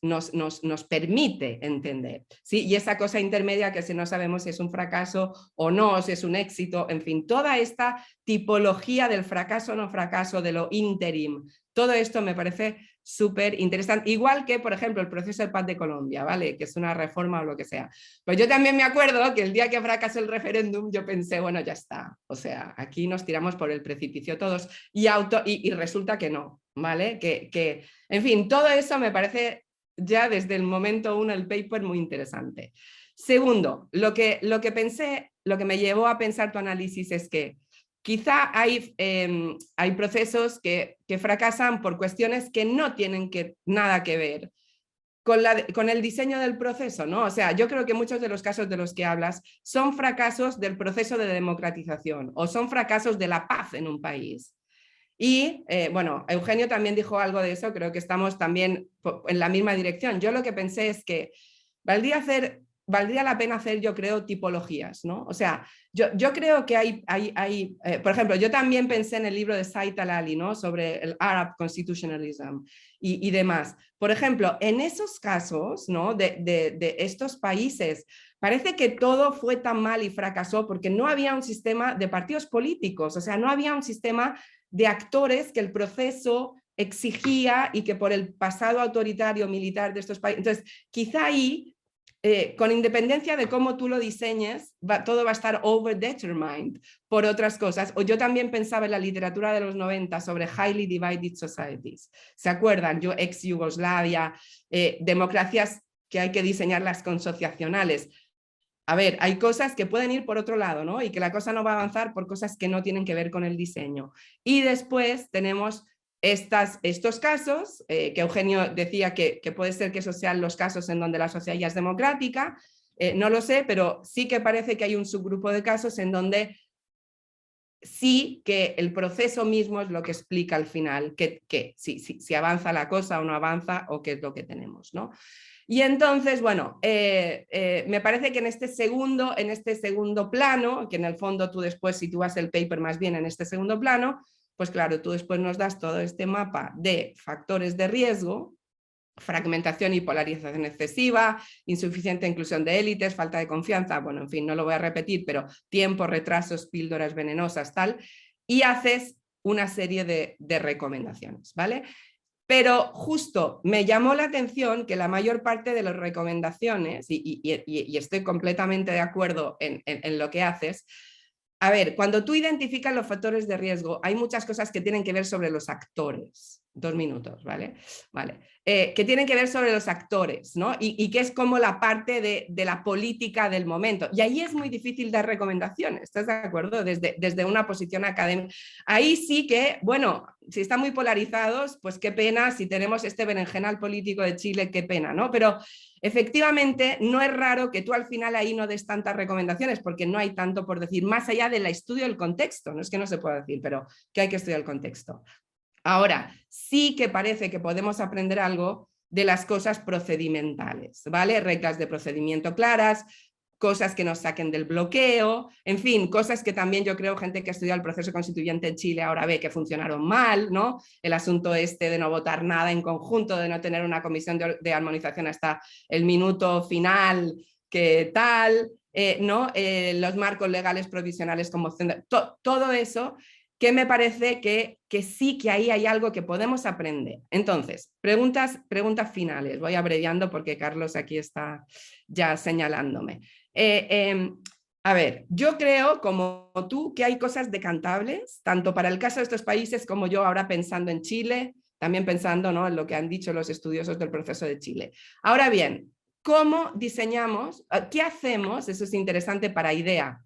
S4: permite entender, ¿sí? Y esa cosa intermedia que si no sabemos si es un fracaso o no, si es un éxito, en fin, toda esta tipología del fracaso o no fracaso, de lo interim, todo esto me parece súper interesante, igual que, por ejemplo, el proceso de paz de Colombia, ¿vale? Que es una reforma o lo que sea. Pues yo también me acuerdo que el día que fracasó el referéndum, yo pensé, bueno, ya está, o sea, aquí nos tiramos por el precipicio todos, y resulta que no, ¿vale? En fin, todo eso me parece ya desde el momento uno el paper muy interesante. Segundo, lo que pensé, lo que me llevó a pensar tu análisis es que quizá hay procesos que fracasan por cuestiones que no tienen nada que ver con el diseño del proceso, ¿no? O sea, yo creo que muchos de los casos de los que hablas son fracasos del proceso de democratización o son fracasos de la paz en un país. Y bueno, Eugenio también dijo algo de eso, creo que estamos también en la misma dirección. Yo lo que pensé es que valdría la pena hacer, yo creo, tipologías, ¿no? O sea, yo creo que hay por ejemplo, yo también pensé en el libro de Said Talali, ¿no? Sobre el Arab Constitutionalism y demás. Por ejemplo, en esos casos, ¿no? de estos países, parece que todo fue tan mal y fracasó porque no había un sistema de partidos políticos, o sea, no había un sistema de actores que el proceso exigía y que por el pasado autoritario militar de estos países. Entonces, quizá ahí con independencia de cómo tú lo diseñes, todo va a estar overdetermined por otras cosas. O yo también pensaba en la literatura de los 90 sobre highly divided societies. ¿Se acuerdan? Yo, ex-Yugoslavia, democracias que hay que diseñarlas consociacionales. A ver, hay cosas que pueden ir por otro lado, ¿no? Y que la cosa no va a avanzar por cosas que no tienen que ver con el diseño. Y después tenemos estos casos, que Eugenio decía que puede ser que esos sean los casos en donde la sociedad ya es democrática, no lo sé, pero sí que parece que hay un subgrupo de casos en donde sí que el proceso mismo es lo que explica al final si avanza la cosa o no avanza o qué es lo que tenemos, ¿no? Y entonces, bueno, me parece que en este segundo plano, que en el fondo tú después sitúas el paper más bien en este segundo plano, pues claro, tú después nos das todo este mapa de factores de riesgo, fragmentación y polarización excesiva, insuficiente inclusión de élites, falta de confianza, bueno, en fin, no lo voy a repetir, pero tiempo, retrasos, píldoras venenosas, tal, y haces una serie de recomendaciones, ¿vale? Pero justo me llamó la atención que la mayor parte de las recomendaciones, y estoy completamente de acuerdo en lo que haces. A ver, cuando tú identificas los factores de riesgo, hay muchas cosas que tienen que ver sobre los actores. 2 minutos, ¿vale? Vale. Que tienen que ver sobre los actores, ¿no? Y que es como la parte de la política del momento. Y ahí es muy difícil dar recomendaciones, ¿estás de acuerdo? Desde una posición académica. Ahí sí que, bueno, si están muy polarizados, pues qué pena, si tenemos este berenjenal político de Chile, qué pena, ¿no? Pero efectivamente no es raro que tú al final ahí no des tantas recomendaciones, porque no hay tanto por decir, más allá del estudio del contexto, no es que no se pueda decir, pero que hay que estudiar el contexto. Ahora, sí que parece que podemos aprender algo de las cosas procedimentales, ¿vale? Reglas de procedimiento claras, cosas que nos saquen del bloqueo, en fin, cosas que también yo creo gente que ha estudiado el proceso constituyente en Chile ahora ve que funcionaron mal, ¿no? El asunto este de no votar nada en conjunto, de no tener una comisión de armonización hasta el minuto final, que tal, ¿no? Los marcos legales provisionales como todo eso, que me parece que sí que ahí hay algo que podemos aprender. Entonces, preguntas finales. Voy abreviando porque Carlos aquí está ya señalándome. A ver, yo creo, como tú, que hay cosas decantables, tanto para el caso de estos países como yo ahora pensando en Chile, también pensando, ¿no?, en lo que han dicho los estudiosos del proceso de Chile. Ahora bien, ¿cómo diseñamos? ¿Qué hacemos? Eso es interesante para IDEA.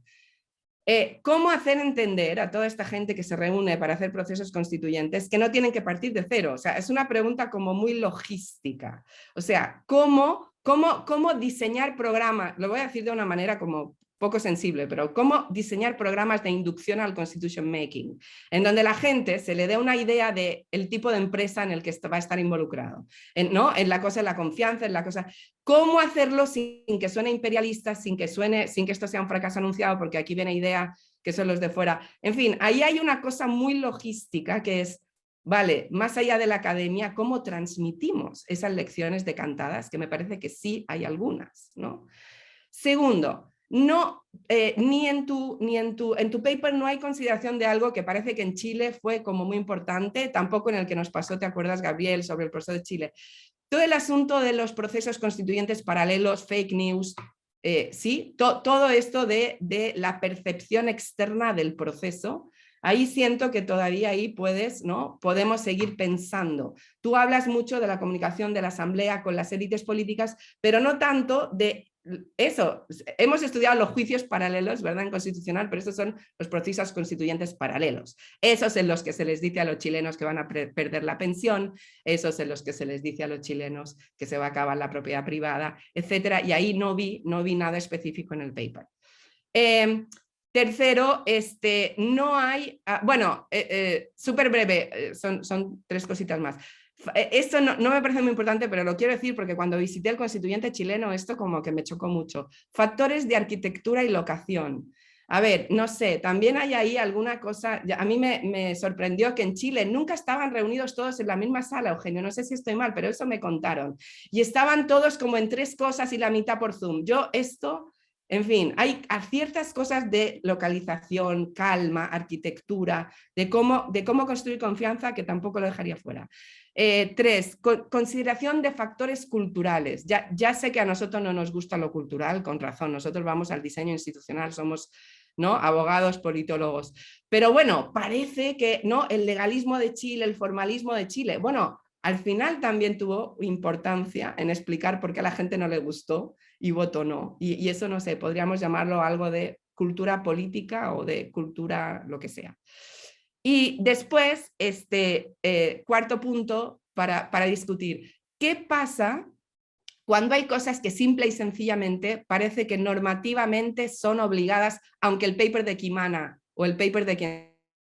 S4: ¿Cómo hacer entender a toda esta gente que se reúne para hacer procesos constituyentes que no tienen que partir de cero? O sea, es una pregunta como muy logística. O sea, ¿cómo diseñar programas? Lo voy a decir de una manera como poco sensible, pero cómo diseñar programas de inducción al constitution making, en donde la gente se le dé una idea del tipo de empresa en el que va a estar involucrado, ¿no? En la cosa de la confianza, en la cosa... ¿Cómo hacerlo sin que suene imperialista, sin que esto sea un fracaso anunciado, porque aquí viene idea que son los de fuera? En fin, ahí hay una cosa muy logística que es, vale, más allá de la academia, ¿cómo transmitimos esas lecciones decantadas? Que me parece que sí hay algunas, ¿no? Segundo, no, en tu paper no hay consideración de algo que parece que en Chile fue como muy importante, tampoco en el que nos pasó, ¿te acuerdas, Gabriel, sobre el proceso de Chile? Todo el asunto de los procesos constituyentes paralelos, fake news, ¿sí? Todo esto de la percepción externa del proceso, ahí siento que todavía ahí podemos seguir pensando. Tú hablas mucho de la comunicación de la asamblea con las élites políticas, pero no tanto de eso. Hemos estudiado los juicios paralelos, ¿verdad?, en constitucional, pero esos son los procesos constituyentes paralelos. Esos en los que se les dice a los chilenos que van a perder la pensión, esos en los que se les dice a los chilenos que se va a acabar la propiedad privada, etcétera. Y ahí no vi nada específico en el paper. Tercero, no hay... súper breve, son 3 cositas más. Esto no me parece muy importante, pero lo quiero decir porque cuando visité el constituyente chileno esto como que me chocó mucho. Factores de arquitectura y locación. A ver, no sé, también hay ahí alguna cosa... A mí me sorprendió que en Chile nunca estaban reunidos todos en la misma sala, Eugenio, no sé si estoy mal, pero eso me contaron. Y estaban todos como en 3 cosas y la mitad por Zoom. Yo esto... En fin, hay ciertas cosas de localización, calma, arquitectura, de cómo construir confianza que tampoco lo dejaría fuera. 3, consideración de factores culturales. Ya sé que a nosotros no nos gusta lo cultural, con razón, nosotros vamos al diseño institucional, somos, ¿no?, abogados, politólogos. Pero bueno, parece que, ¿no?, el legalismo de Chile, el formalismo de Chile, bueno, al final también tuvo importancia en explicar por qué a la gente no le gustó y votó no. Y eso, no sé, podríamos llamarlo algo de cultura política o de cultura lo que sea. Y después, cuarto punto para discutir, ¿qué pasa cuando hay cosas que simple y sencillamente parece que normativamente son obligadas, aunque el paper de Kimana o el paper de quien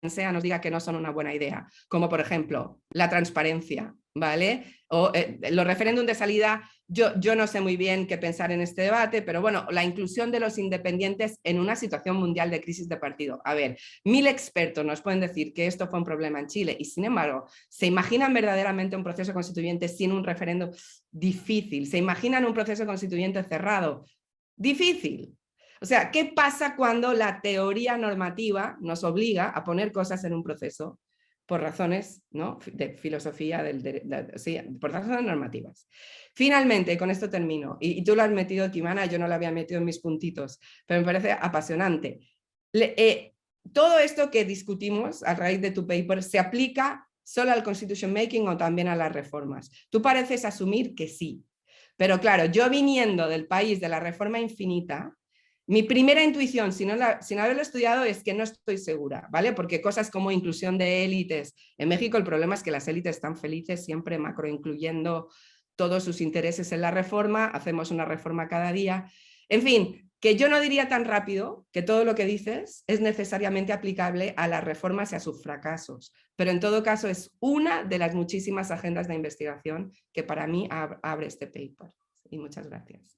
S4: sea nos diga que no son una buena idea? Como por ejemplo, la transparencia, ¿vale? O los referéndum de salida, yo no sé muy bien qué pensar en este debate, pero bueno, la inclusión de los independientes en una situación mundial de crisis de partido. A ver, 1000 expertos nos pueden decir que esto fue un problema en Chile y sin embargo, ¿se imaginan verdaderamente un proceso constituyente sin un referéndum? Difícil. ¿Se imaginan un proceso constituyente cerrado? Difícil. O sea, ¿qué pasa cuando la teoría normativa nos obliga a poner cosas en un proceso por razones, ¿no?, de filosofía, sí, por razones normativas? Finalmente, con esto termino, y tú lo has metido, Kimana, yo no lo había metido en mis puntitos, pero me parece apasionante. Todo esto que discutimos a raíz de tu paper se aplica solo al constitution making o también a las reformas. Tú pareces asumir que sí, pero claro, yo viniendo del país de la reforma infinita, mi primera intuición, sin haberlo estudiado, es que no estoy segura, ¿vale? Porque cosas como inclusión de élites, en México el problema es que las élites están felices siempre macroincluyendo todos sus intereses en la reforma, hacemos una reforma cada día, en fin, que yo no diría tan rápido que todo lo que dices es necesariamente aplicable a las reformas y a sus fracasos, pero en todo caso es una de las muchísimas agendas de investigación que para mí abre este paper. Y muchas gracias.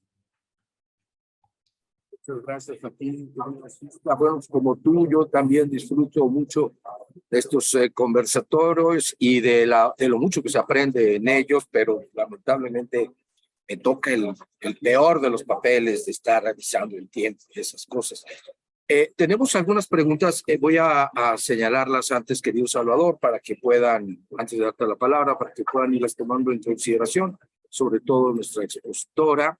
S1: Muchas gracias a ti. Bueno, como tú, yo también disfruto mucho de estos conversatorios y de lo mucho que se aprende en ellos, pero lamentablemente me toca el peor de los papeles de estar revisando el tiempo y esas cosas. Tenemos algunas preguntas, voy a señalarlas antes, querido Salvador, para que puedan, antes de darte la palabra, para que puedan irlas tomando en consideración, sobre todo nuestra expositora.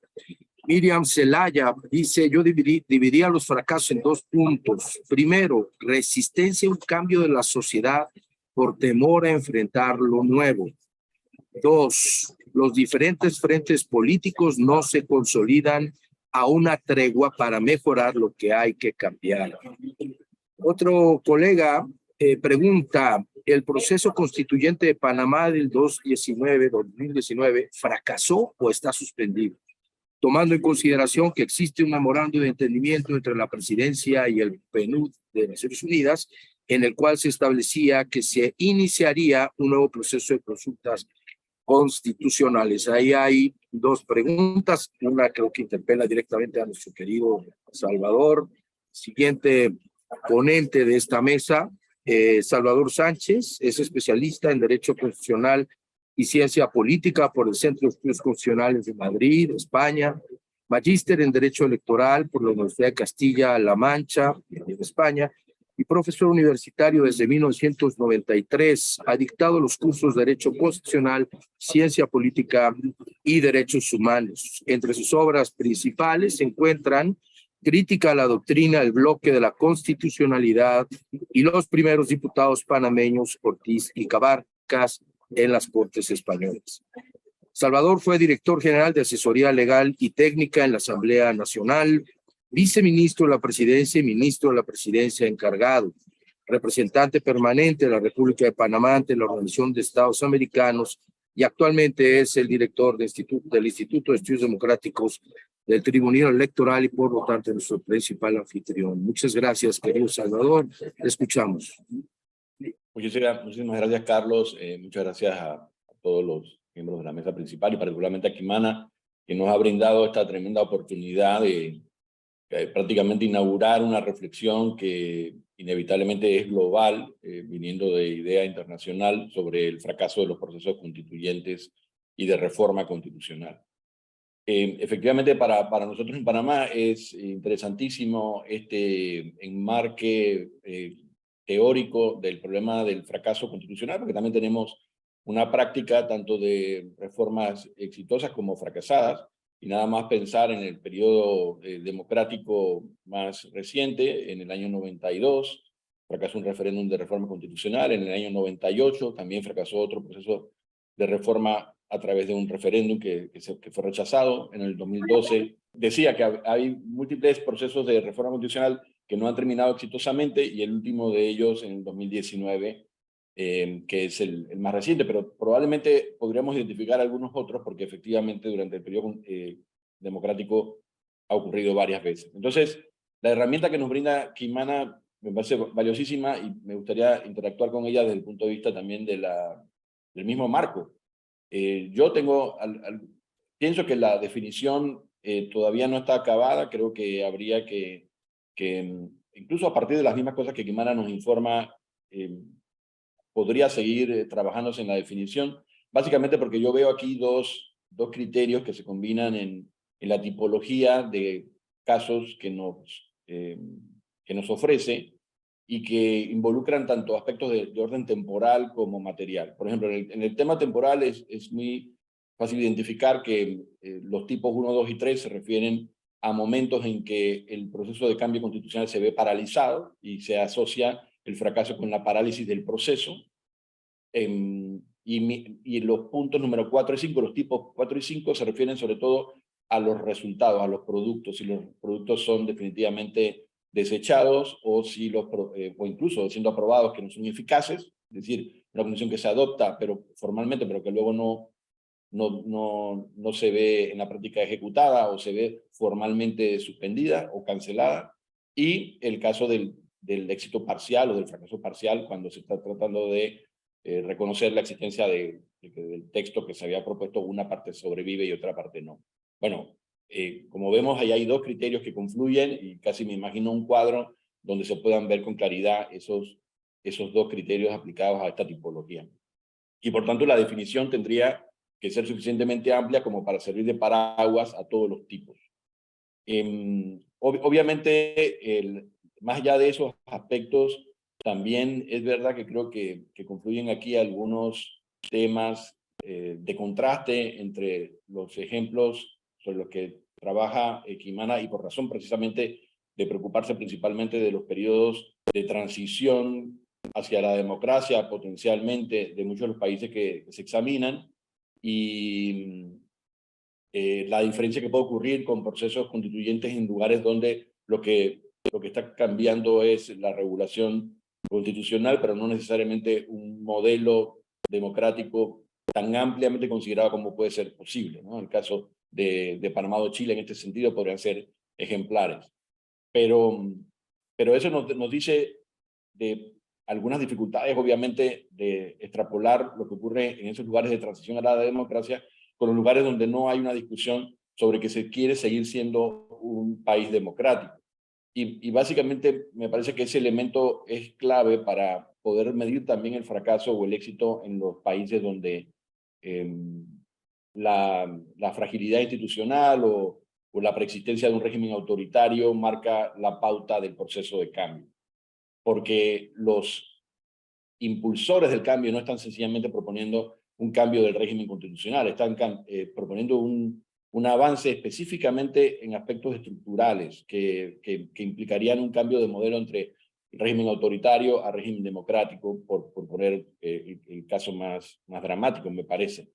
S1: Miriam Zelaya dice, yo dividiría los fracasos en 2 puntos. Primero, resistencia a un cambio de la sociedad por temor a enfrentar lo nuevo. 2, los diferentes frentes políticos no se consolidan a una tregua para mejorar lo que hay que cambiar. Otro colega pregunta, ¿el proceso constituyente de Panamá del 2019 fracasó o está suspendido? Tomando en consideración que existe un memorando de entendimiento entre la presidencia y el PNUD de Naciones Unidas, en el cual se establecía que se iniciaría un nuevo proceso de consultas constitucionales. Ahí hay 2 preguntas. Una creo que interpela directamente a nuestro querido Salvador. Siguiente ponente de esta mesa, Salvador Sánchez, es especialista en Derecho Constitucional y Ciencia Política por el Centro de Estudios Constitucionales de Madrid, España, magíster en Derecho Electoral por la Universidad de Castilla-La Mancha, en España, y profesor universitario desde 1993. Ha dictado los cursos de Derecho Constitucional, Ciencia Política y Derechos Humanos. Entre sus obras principales se encuentran Crítica a la doctrina, el bloque de la constitucionalidad y los primeros diputados panameños Ortiz y Cabarcas en las Cortes Españolas. Salvador fue director general de Asesoría Legal y Técnica en la Asamblea Nacional, viceministro de la Presidencia y ministro de la Presidencia encargado, representante permanente de la República de Panamá ante la Organización de Estados Americanos y actualmente es el director del Instituto de Estudios Democráticos del Tribunal Electoral y por lo tanto nuestro principal anfitrión. Muchas gracias, querido Salvador. Te escuchamos.
S5: Muchísimas gracias, Carlos. Muchas gracias a todos los miembros de la mesa principal y particularmente a Kimana, que nos ha brindado esta tremenda oportunidad de prácticamente inaugurar una reflexión que inevitablemente es global, viniendo de idea internacional, sobre el fracaso de los procesos constituyentes y de reforma constitucional. Efectivamente, para nosotros en Panamá es interesantísimo este enmarque teórico del problema del fracaso constitucional, porque también tenemos una práctica tanto de reformas exitosas como fracasadas, y nada más pensar en el periodo democrático más reciente, en el año 92, fracasó un referéndum de reforma constitucional, en el año 98 también fracasó otro proceso de reforma a través de un referéndum que fue rechazado. En el 2012 decía que hay múltiples procesos de reforma constitucional que no han terminado exitosamente, y el último de ellos en el 2019, que es el más reciente, pero probablemente podríamos identificar algunos otros porque efectivamente durante el periodo democrático ha ocurrido varias veces. Entonces, la herramienta que nos brinda Kimana me parece valiosísima y me gustaría interactuar con ella desde el punto de vista también del mismo marco. Yo pienso que la definición todavía no está acabada. Creo que habría que incluso a partir de las mismas cosas que Kimana nos informa, podría seguir trabajándose en la definición, básicamente porque yo veo aquí dos criterios que se combinan en la tipología de casos que nos ofrece y que involucran tanto aspectos de orden temporal como material. Por ejemplo, en el tema temporal es muy fácil identificar que los tipos 1, 2 y 3 se refieren a momentos en que el proceso de cambio constitucional se ve paralizado y se asocia el fracaso con la parálisis del proceso. Y los puntos número 4 y 5, los tipos 4 y 5 se refieren sobre todo a los resultados, a los productos, si los productos son definitivamente desechados o o incluso siendo aprobados que no son eficaces, es decir, una condición que se adopta pero formalmente, pero que luego no se ve en la práctica ejecutada o se ve formalmente suspendida o cancelada, y el caso del éxito parcial o del fracaso parcial cuando se está tratando de reconocer la existencia del texto que se había propuesto, una parte sobrevive y otra parte no. Bueno, como vemos, ahí hay dos criterios que confluyen y casi me imagino un cuadro donde se puedan ver con claridad esos dos criterios aplicados a esta tipología. Y por tanto la definición tendría que ser suficientemente amplia como para servir de paraguas a todos los tipos. Obviamente, más allá de esos aspectos, también es verdad que creo que confluyen aquí algunos temas de contraste entre los ejemplos sobre los que trabaja Kimana, y por razón precisamente de preocuparse principalmente de los periodos de transición hacia la democracia potencialmente de muchos de los países que se examinan, y la diferencia que puede ocurrir con procesos constituyentes en lugares donde lo que está cambiando es la regulación constitucional, pero no necesariamente un modelo democrático tan ampliamente considerado como puede ser posible, ¿no? El caso de Panamá o Chile en este sentido podrían ser ejemplares. Pero eso nos dice de algunas dificultades, obviamente, de extrapolar lo que ocurre en esos lugares de transición a la democracia con los lugares donde no hay una discusión sobre que se quiere seguir siendo un país democrático. Y básicamente me parece que ese elemento es clave para poder medir también el fracaso o el éxito en los países donde la fragilidad institucional o la preexistencia de un régimen autoritario marca la pauta del proceso de cambio. Porque los impulsores del cambio no están sencillamente proponiendo un cambio del régimen constitucional, están proponiendo un avance específicamente en aspectos estructurales que implicarían un cambio de modelo entre régimen autoritario a régimen democrático, por poner el caso más dramático, me parece.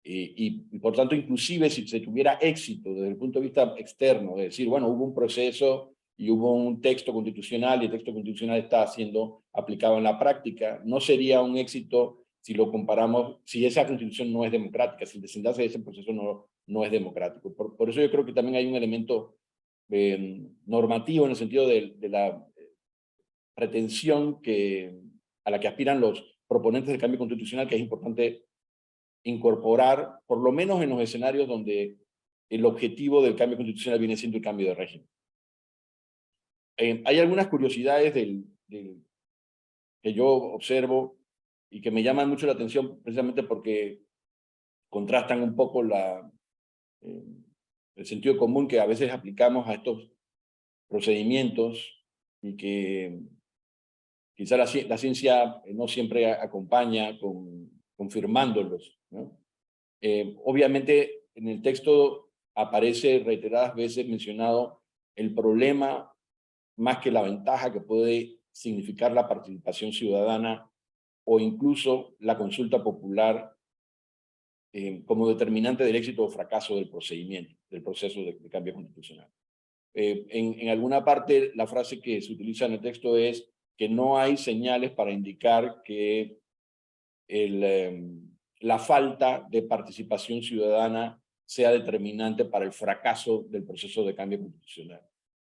S5: Y por tanto, inclusive si se tuviera éxito desde el punto de vista externo, de decir, bueno, hubo un proceso y hubo un texto constitucional y el texto constitucional está siendo aplicado en la práctica, no sería un éxito si lo comparamos, si esa constitución no es democrática, si el desenlace de ese proceso no es democrático. Por eso yo creo que también hay un elemento normativo en el sentido de la pretensión a la que aspiran los proponentes del cambio constitucional, que es importante incorporar, por lo menos en los escenarios donde el objetivo del cambio constitucional viene siendo el cambio de régimen. Hay algunas curiosidades que yo observo y que me llaman mucho la atención precisamente porque contrastan un poco el sentido común que a veces aplicamos a estos procedimientos y que quizá la ciencia no siempre acompaña confirmándolos, ¿no? Obviamente en el texto aparece reiteradas veces mencionado el problema más que la ventaja que puede significar la participación ciudadana o incluso la consulta popular como determinante del éxito o fracaso del procedimiento, del proceso de cambio constitucional. En alguna parte la frase que se utiliza en el texto es que no hay señales para indicar que la falta de participación ciudadana sea determinante para el fracaso del proceso de cambio constitucional.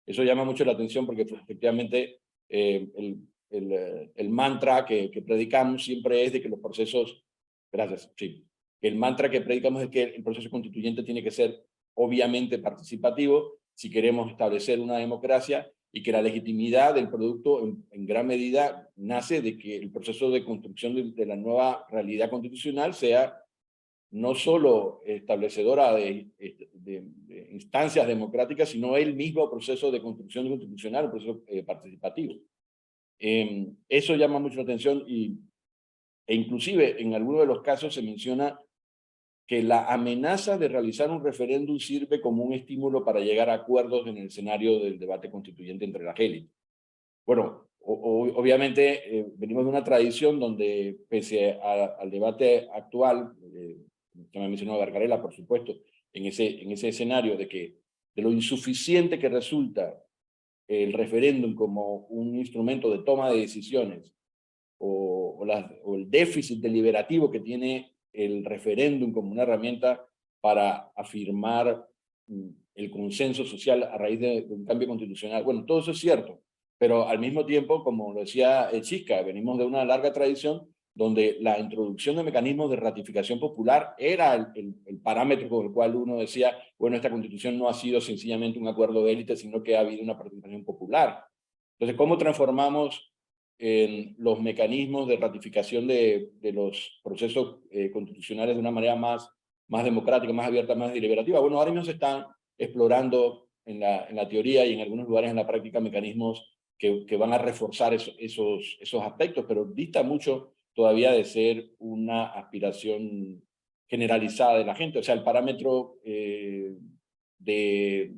S5: Eso llama mucho la atención porque efectivamente el mantra que predicamos siempre es de que los procesos, gracias, sí, el mantra que predicamos es que el proceso constituyente tiene que ser obviamente participativo si queremos establecer una democracia y que la legitimidad del producto en gran medida nace de que el proceso de construcción de la nueva realidad constitucional sea no solo establecedora de instancias democráticas, sino el mismo proceso de construcción constitucional, el proceso participativo. Eso llama mucho la atención e inclusive en algunos de los casos se menciona que la amenaza de realizar un referéndum sirve como un estímulo para llegar a acuerdos en el escenario del debate constituyente entre las élites. Bueno, obviamente venimos de una tradición donde pese al debate actual, que me mencionó Gargarella, por supuesto, en ese escenario de lo insuficiente que resulta el referéndum como un instrumento de toma de decisiones o el déficit deliberativo que tiene el referéndum como una herramienta para afirmar el consenso social a raíz de un cambio constitucional. Bueno, todo eso es cierto, pero al mismo tiempo, como lo decía Chisca, venimos de una larga tradición donde la introducción de mecanismos de ratificación popular era el parámetro con el cual uno decía, bueno, esta constitución no ha sido sencillamente un acuerdo de élite, sino que ha habido una participación popular. Entonces, ¿cómo transformamos en los mecanismos de ratificación de los procesos constitucionales de una manera más democrática, más abierta, más deliberativa? Bueno, ahora mismo se están explorando en la teoría y en algunos lugares en la práctica mecanismos que van a reforzar esos aspectos, pero dista mucho todavía de ser una aspiración generalizada de la gente. O sea, el parámetro de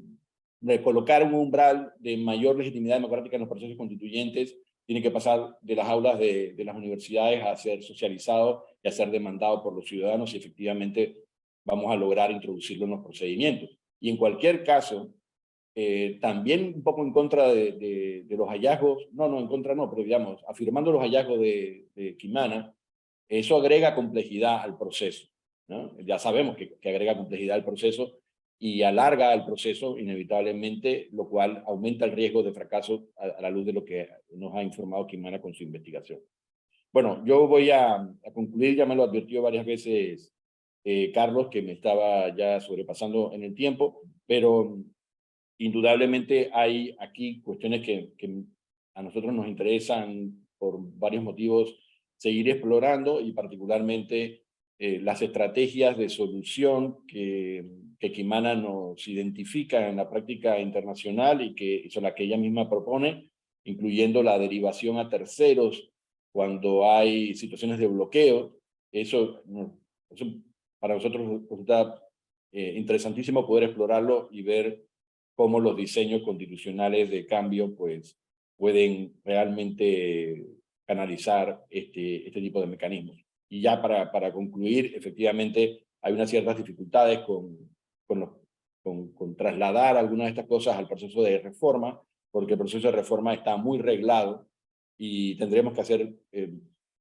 S5: colocar un umbral de mayor legitimidad democrática en los procesos constituyentes tiene que pasar de las aulas de las universidades a ser socializado y a ser demandado por los ciudadanos si efectivamente vamos a lograr introducirlo en los procedimientos. Y en cualquier caso, también un poco en contra de los hallazgos, no en contra no, pero digamos, afirmando los hallazgos de Quimana, eso agrega complejidad al proceso, ¿no? Ya sabemos que agrega complejidad al proceso y alarga el proceso inevitablemente, lo cual aumenta el riesgo de fracaso a la luz de lo que nos ha informado Quimana con su investigación. Bueno, yo voy a concluir, ya me lo advirtió varias veces Carlos, que me estaba ya sobrepasando en el tiempo, pero indudablemente hay aquí cuestiones que a nosotros nos interesan por varios motivos seguir explorando y particularmente las estrategias de solución que Quimana nos identifica en la práctica internacional y que son las que ella misma propone, incluyendo la derivación a terceros cuando hay situaciones de bloqueo. Eso para nosotros resulta interesantísimo poder explorarlo y ver cómo los diseños constitucionales de cambio pues, pueden realmente canalizar este tipo de mecanismos. Y ya para concluir, efectivamente hay unas ciertas dificultades con trasladar algunas de estas cosas al proceso de reforma, porque el proceso de reforma está muy reglado y tendremos que hacer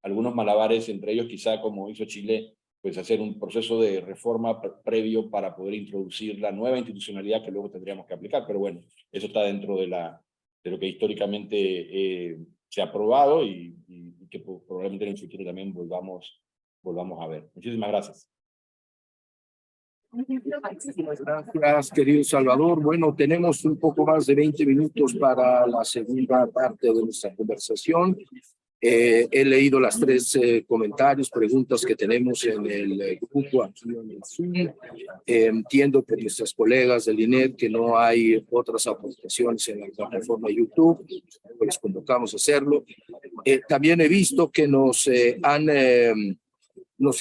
S5: algunos malabares, entre ellos quizá como hizo Chile, pues hacer un proceso de reforma previo para poder introducir la nueva institucionalidad que luego tendríamos que aplicar. Pero bueno, eso está dentro de lo que históricamente se ha aprobado y que probablemente en el futuro también volvamos a ver. Muchísimas gracias.
S1: Muchísimas gracias, querido Salvador. Bueno, tenemos un poco más de 20 minutos para la segunda parte de nuestra conversación. He leído las 3 comentarios, preguntas que tenemos en el grupo aquí en el Zoom. Entiendo por nuestros colegas del INED que no hay otras aportaciones en la plataforma YouTube, les convocamos a hacerlo. También he visto que nos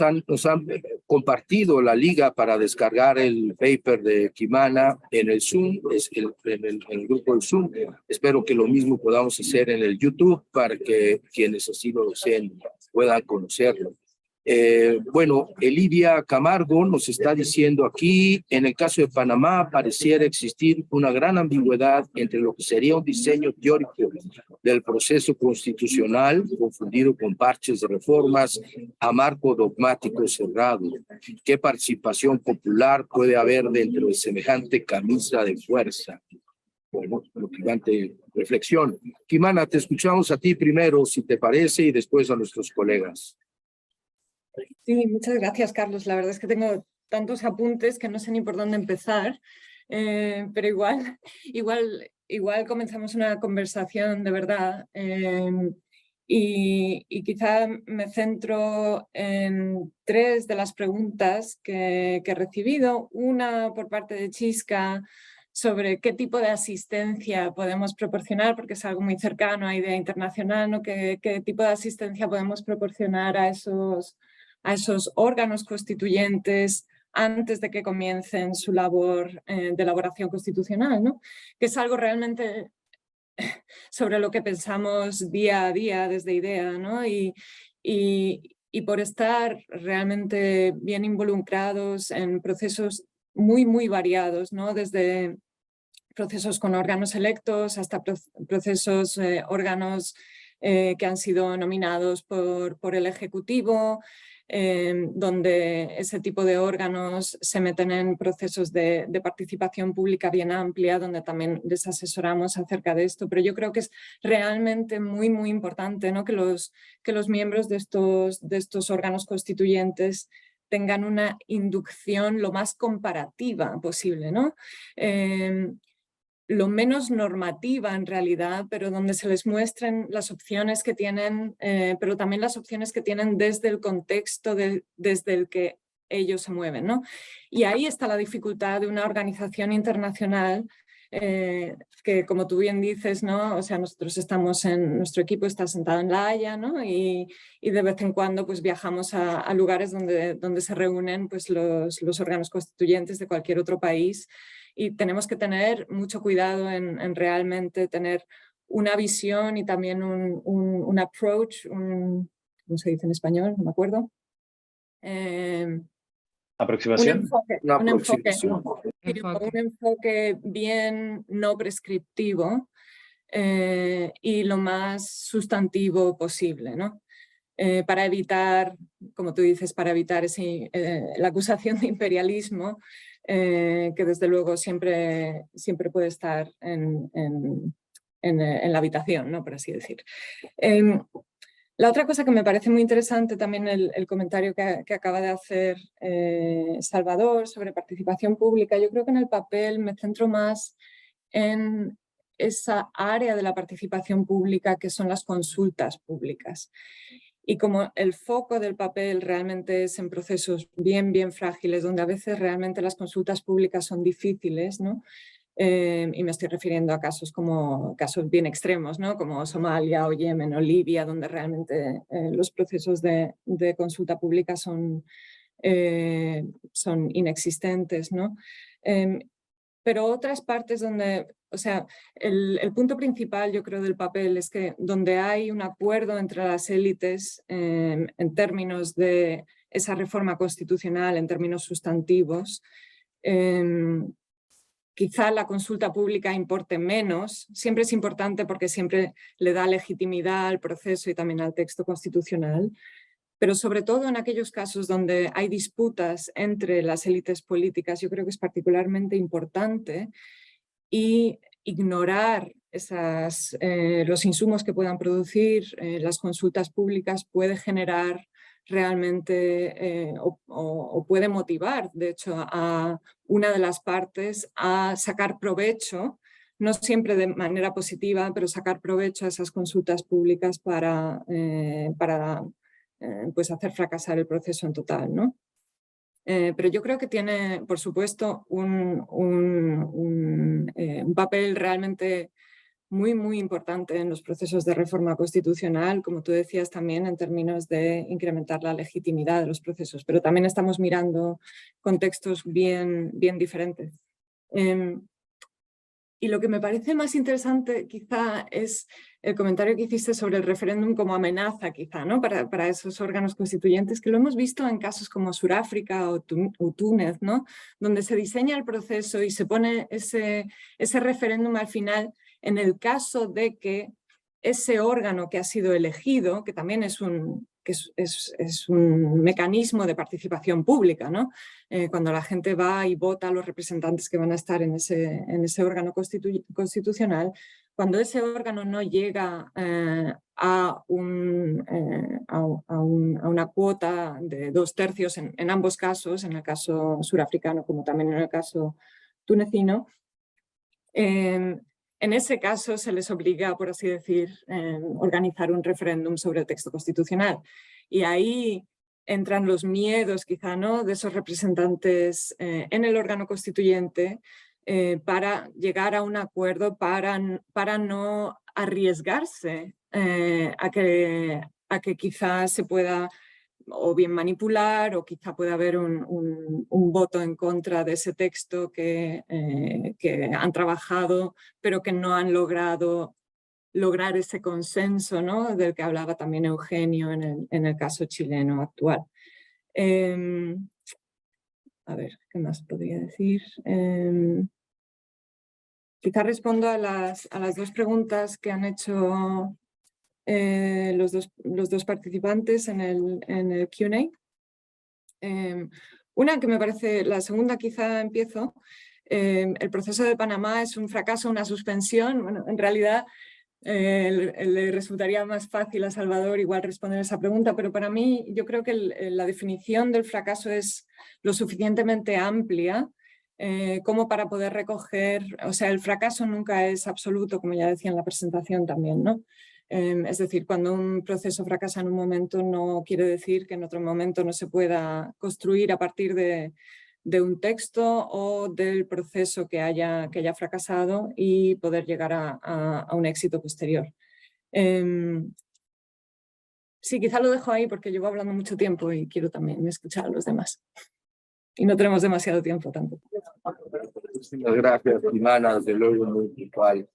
S1: han compartido la liga para descargar el paper de Kimana en el Zoom, en el grupo del Zoom. Espero que lo mismo podamos hacer en el YouTube para que quienes así lo deseen puedan conocerlo. Bueno, Elidia Camargo nos está diciendo aquí, en el caso de Panamá pareciera existir una gran ambigüedad entre lo que sería un diseño teórico del proceso constitucional, confundido con parches de reformas, a marco dogmático cerrado. ¿Qué participación popular puede haber dentro de semejante camisa de fuerza? Bueno, motivante reflexión. Kimana, te escuchamos a ti primero, si te parece, y después a nuestros colegas.
S2: Sí, muchas gracias, Carlos. La verdad es que tengo tantos apuntes que no sé ni por dónde empezar, pero igual comenzamos una conversación de verdad y quizá me centro en 3 de las preguntas que he recibido. Una por parte de Chisca sobre qué tipo de asistencia podemos proporcionar, porque es algo muy cercano a Idea Internacional, ¿no? ¿Qué tipo de asistencia podemos proporcionar a esos órganos constituyentes antes de que comiencen su labor de elaboración constitucional, ¿no? Que es algo realmente sobre lo que pensamos día a día desde IDEA, ¿no? Y por estar realmente bien involucrados en procesos muy, muy variados, ¿no? Desde procesos con órganos electos hasta procesos, órganos que han sido nominados por el Ejecutivo, donde ese tipo de órganos se meten en procesos de participación pública bien amplia, donde también les asesoramos acerca de esto. Pero yo creo que es realmente muy, muy importante, ¿no? que los miembros de estos órganos constituyentes tengan una inducción lo más comparativa posible, ¿no? Lo menos normativa en realidad, pero donde se les muestren las opciones que tienen, pero también las opciones que tienen desde el contexto desde el que ellos se mueven, ¿no? Y ahí está la dificultad de una organización internacional que, como tú bien dices, ¿no? O sea, nuestro equipo está sentado en La Haya, ¿no? Y de vez en cuando pues, viajamos a lugares donde se reúnen pues, los órganos constituyentes de cualquier otro país. Y tenemos que tener mucho cuidado en realmente tener una visión y también un approach, ¿cómo se dice en español? No me acuerdo.
S3: ¿Aproximación?
S2: Un enfoque bien no prescriptivo y lo más sustantivo posible, ¿no? Para evitar, como tú dices, para evitar la acusación de imperialismo, que desde luego siempre puede estar en la habitación, ¿no? Por así decir. La otra cosa que me parece muy interesante también el comentario que acaba de hacer Salvador sobre participación pública. Yo creo que en el papel me centro más en esa área de la participación pública que son las consultas públicas. Y como el foco del papel realmente es en procesos bien frágiles, donde a veces realmente las consultas públicas son difíciles, ¿no? Y me estoy refiriendo a casos bien extremos, ¿no? Como Somalia o Yemen o Libia, donde realmente los procesos de consulta pública son inexistentes, ¿no? Pero otras partes donde, o sea, el punto principal yo creo del papel es que donde hay un acuerdo entre las élites en términos de esa reforma constitucional, en términos sustantivos, quizá la consulta pública importe menos. Siempre es importante porque siempre le da legitimidad al proceso y también al texto constitucional, pero sobre todo en aquellos casos donde hay disputas entre las élites políticas, yo creo que es particularmente importante y ignorar los insumos que puedan producir las consultas públicas puede generar realmente o puede motivar, de hecho, a una de las partes a sacar provecho no siempre de manera positiva, pero sacar provecho a esas consultas públicas para pues hacer fracasar el proceso en total, ¿no? Pero yo creo que tiene, por supuesto, un papel realmente muy importante en los procesos de reforma constitucional, como tú decías también, en términos de incrementar la legitimidad de los procesos, pero también estamos mirando contextos bien diferentes. Y lo que me parece más interesante quizá es el comentario que hiciste sobre el referéndum como amenaza quizá, ¿no? para esos órganos constituyentes, que lo hemos visto en casos como Sudáfrica o Túnez, ¿no? Donde se diseña el proceso y se pone ese referéndum al final en el caso de que ese órgano que ha sido elegido, que también es un mecanismo de participación pública, ¿no? Cuando la gente va y vota a los representantes que van a estar en ese órgano constitucional, cuando ese órgano no llega a una cuota de 2/3 en ambos casos, en el caso surafricano como también en el caso tunecino, en ese caso se les obliga, por así decir, organizar un referéndum sobre el texto constitucional. Y ahí entran los miedos, quizá, ¿no?, de esos representantes en el órgano constituyente para llegar a un acuerdo, para no arriesgarse a que quizás se pueda o bien manipular o quizá pueda haber un voto en contra de ese texto que han trabajado pero que no han lograr ese consenso, ¿no?, del que hablaba también Eugenio en el caso chileno actual. A ver, ¿qué más podría decir? Quizá respondo a las dos preguntas que han hecho los dos participantes en el Q&A. Una que me parece, la segunda quizá empiezo. El proceso de Panamá es un fracaso, una suspensión. Bueno, en realidad le resultaría más fácil a Salvador igual responder esa pregunta, pero para mí yo creo que la definición del fracaso es lo suficientemente amplia como para poder recoger, o sea, el fracaso nunca es absoluto, como ya decía en la presentación también, ¿no? Es decir, cuando un proceso fracasa en un momento no quiere decir que en otro momento no se pueda construir a partir de un texto o del proceso que haya fracasado y poder llegar a un éxito posterior. Sí, quizá lo dejo ahí porque llevo hablando mucho tiempo y quiero también escuchar a los demás. Y no tenemos demasiado tiempo tampoco.
S1: Muchas gracias, Imana, desde luego muy puntual.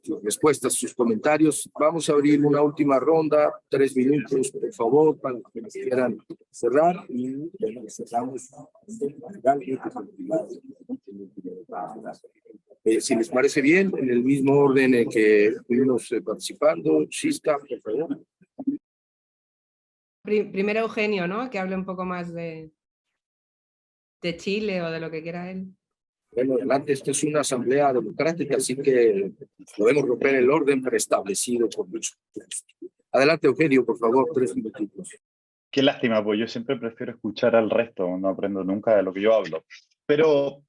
S1: Tus respuestas, sus comentarios. Vamos a abrir una última ronda, 3 minutos, por favor, para los que nos quieran cerrar y cerramos. Si les parece bien, en el mismo orden en que estuvimos participando, Shista, por favor.
S4: Primero Eugenio, ¿no?, que hable un poco más de Chile o de lo que quiera él.
S1: Bueno, adelante, esto es una asamblea democrática, así que podemos romper el orden preestablecido por mucho. Adelante, Eugenio, por favor, 3 minutitos.
S3: Qué lástima, pues yo siempre prefiero escuchar al resto, no aprendo nunca de lo que yo hablo. Pero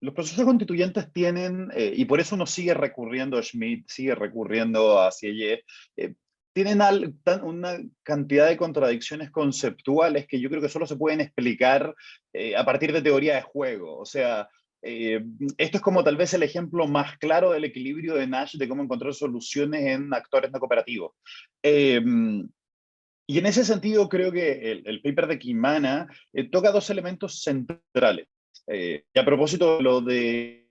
S3: los procesos constituyentes tienen, y por eso uno sigue recurriendo a Schmitt, sigue recurriendo a Sieyès, tienen una cantidad de contradicciones conceptuales que yo creo que solo se pueden explicar a partir de teoría de juego. O sea, esto es como tal vez el ejemplo más claro del equilibrio de Nash, de cómo encontrar soluciones en actores no cooperativos. Y en ese sentido creo que el paper de Quimana toca 2 elementos centrales. Y a propósito de lo de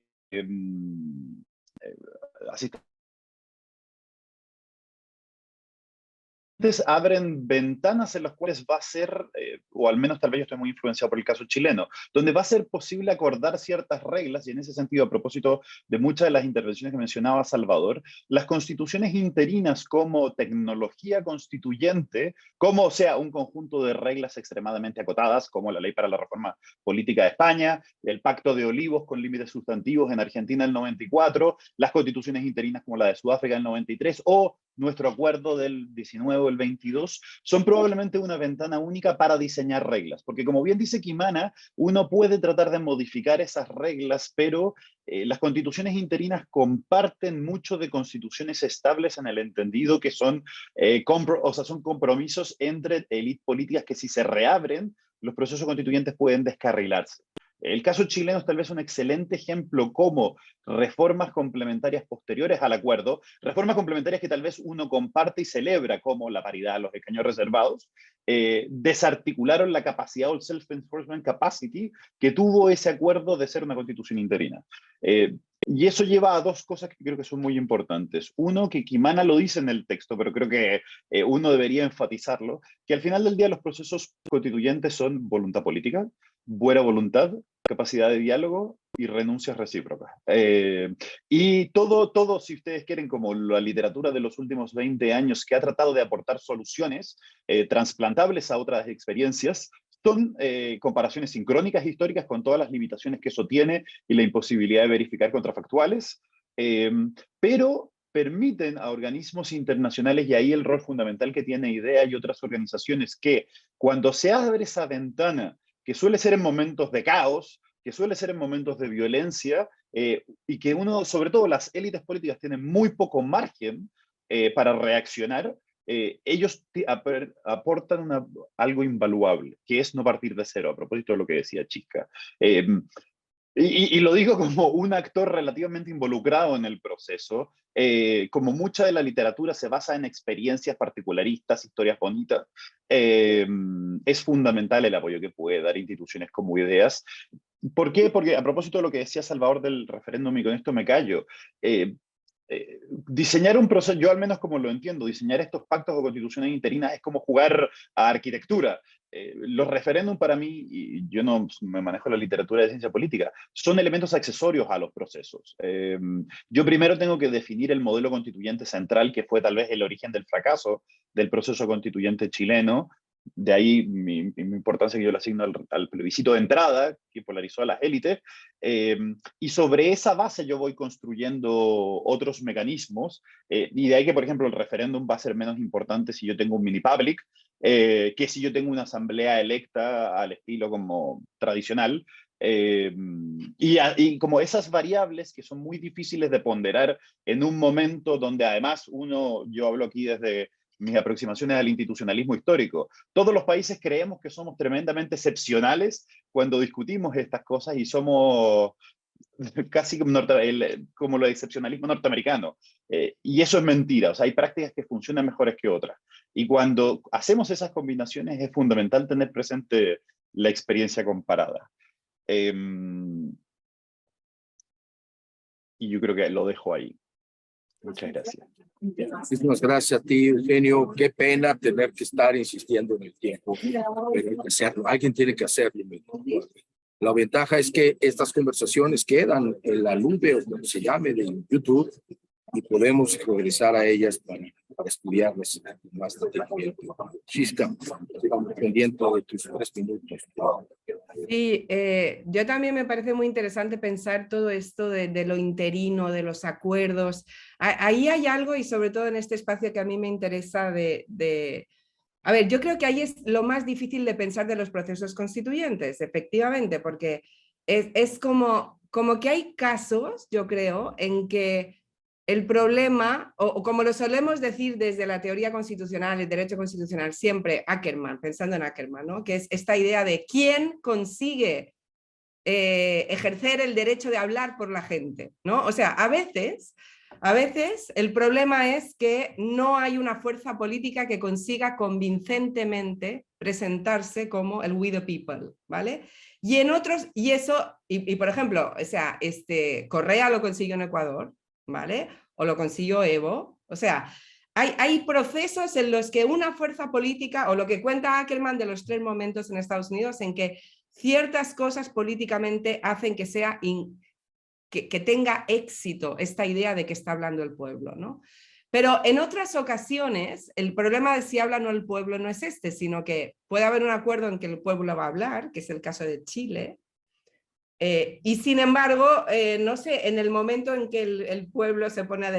S3: abren ventanas en las cuales va a ser, o al menos tal vez yo estoy muy influenciado por el caso chileno, donde va a ser posible acordar ciertas reglas, y en ese sentido, a propósito de muchas de las intervenciones que mencionaba Salvador, las constituciones interinas como tecnología constituyente, como o sea un conjunto de reglas extremadamente acotadas, como la Ley para la Reforma Política de España, el Pacto de Olivos con límites sustantivos en Argentina del 94, las constituciones interinas como la de Sudáfrica del 93, o nuestro acuerdo del 19 o el 22, son probablemente una ventana única para diseñar reglas. Porque como bien dice Kimana, uno puede tratar de modificar esas reglas, pero las constituciones interinas comparten mucho de constituciones estables en el entendido que son, son compromisos entre élites políticas que si se reabren, los procesos constituyentes pueden descarrilarse. El caso chileno es tal vez un excelente ejemplo como reformas complementarias posteriores al acuerdo, reformas complementarias que tal vez uno comparte y celebra, como la paridad, los escaños reservados, desarticularon la capacidad o el self-enforcement capacity que tuvo ese acuerdo de ser una constitución interina. Y eso lleva a dos cosas que creo que son muy importantes. Uno, que Kimana lo dice en el texto, pero creo que uno debería enfatizarlo, que al final del día los procesos constituyentes son voluntad política, buena voluntad, capacidad de diálogo y renuncias recíprocas. Y todo, si ustedes quieren, como la literatura de los últimos 20 años que ha tratado de aportar soluciones trasplantables a otras experiencias, son comparaciones sincrónicas históricas con todas las limitaciones que eso tiene y la imposibilidad de verificar contrafactuales, pero permiten a organismos internacionales, y ahí el rol fundamental que tiene IDEA y otras organizaciones, que cuando se abre esa ventana, que suele ser en momentos de caos, que suele ser en momentos de violencia, y que uno, sobre todo las élites políticas, tienen muy poco margen para reaccionar, ellos aportan algo invaluable, que es no partir de cero, a propósito de lo que decía Chica. Y lo digo como un actor relativamente involucrado en el proceso. Como mucha de la literatura se basa en experiencias particularistas, historias bonitas, es fundamental el apoyo que puede dar instituciones como IDEAS. ¿Por qué? Porque a propósito de lo que decía Salvador del referéndum, y con esto me callo, diseñar un proceso, yo al menos como lo entiendo, diseñar estos pactos o constituciones interinas es como jugar a arquitectura. Los referéndums para mí, y yo no me manejo la literatura de ciencia política, son elementos accesorios a los procesos. Yo primero tengo que definir el modelo constituyente central, que fue tal vez el origen del fracaso del proceso constituyente chileno. De ahí mi importancia que yo le asigno al plebiscito de entrada, que polarizó a las élites, y sobre esa base yo voy construyendo otros mecanismos, y de ahí que, por ejemplo, el referéndum va a ser menos importante si yo tengo un mini-public, que si yo tengo una asamblea electa al estilo como tradicional, y como esas variables que son muy difíciles de ponderar en un momento donde además yo hablo aquí desde mis aproximaciones al institucionalismo histórico. Todos los países creemos que somos tremendamente excepcionales cuando discutimos estas cosas y somos casi como lo de excepcionalismo norteamericano. Y eso es mentira. O sea, hay prácticas que funcionan mejores que otras. Y cuando hacemos esas combinaciones es fundamental tener presente la experiencia comparada. Y yo creo que lo dejo ahí. Muchas gracias.
S1: Muchísimas gracias a ti, Eugenio. Qué pena tener que estar insistiendo en el tiempo. Pero hay que hacerlo. Alguien tiene que hacerlo. La ventaja es que estas conversaciones quedan en la nube o como se llame de YouTube y podemos regresar a ellas para estudiarlas más detenidamente. Chisca, estamos pendientes de tus 3 minutos.
S4: Sí, yo también me parece muy interesante pensar todo esto de lo interino, de los acuerdos. Ahí hay algo, y sobre todo en este espacio que a mí me interesa a ver, yo creo que ahí es lo más difícil de pensar de los procesos constituyentes, efectivamente, porque es como que hay casos, yo creo, en que el problema, o como lo solemos decir desde la teoría constitucional, el derecho constitucional, siempre Ackerman, pensando en Ackerman, ¿no? Que es esta idea de quién consigue ejercer el derecho de hablar por la gente, ¿no? O sea, a veces el problema es que no hay una fuerza política que consiga convincentemente presentarse como el we the people, ¿vale? Y en otros, y eso, y por ejemplo, o sea, Correa lo consiguió en Ecuador, ¿vale? O lo consiguió Evo, o sea, hay procesos en los que una fuerza política, o lo que cuenta Ackerman de los 3 momentos en Estados Unidos, en que ciertas cosas políticamente hacen que que tenga éxito esta idea de que está hablando el pueblo, ¿no? Pero en otras ocasiones, el problema de si habla o no el pueblo no es sino que puede haber un acuerdo en que el pueblo va a hablar, que es el caso de Chile, y sin embargo, no sé, en el momento en que el pueblo se pone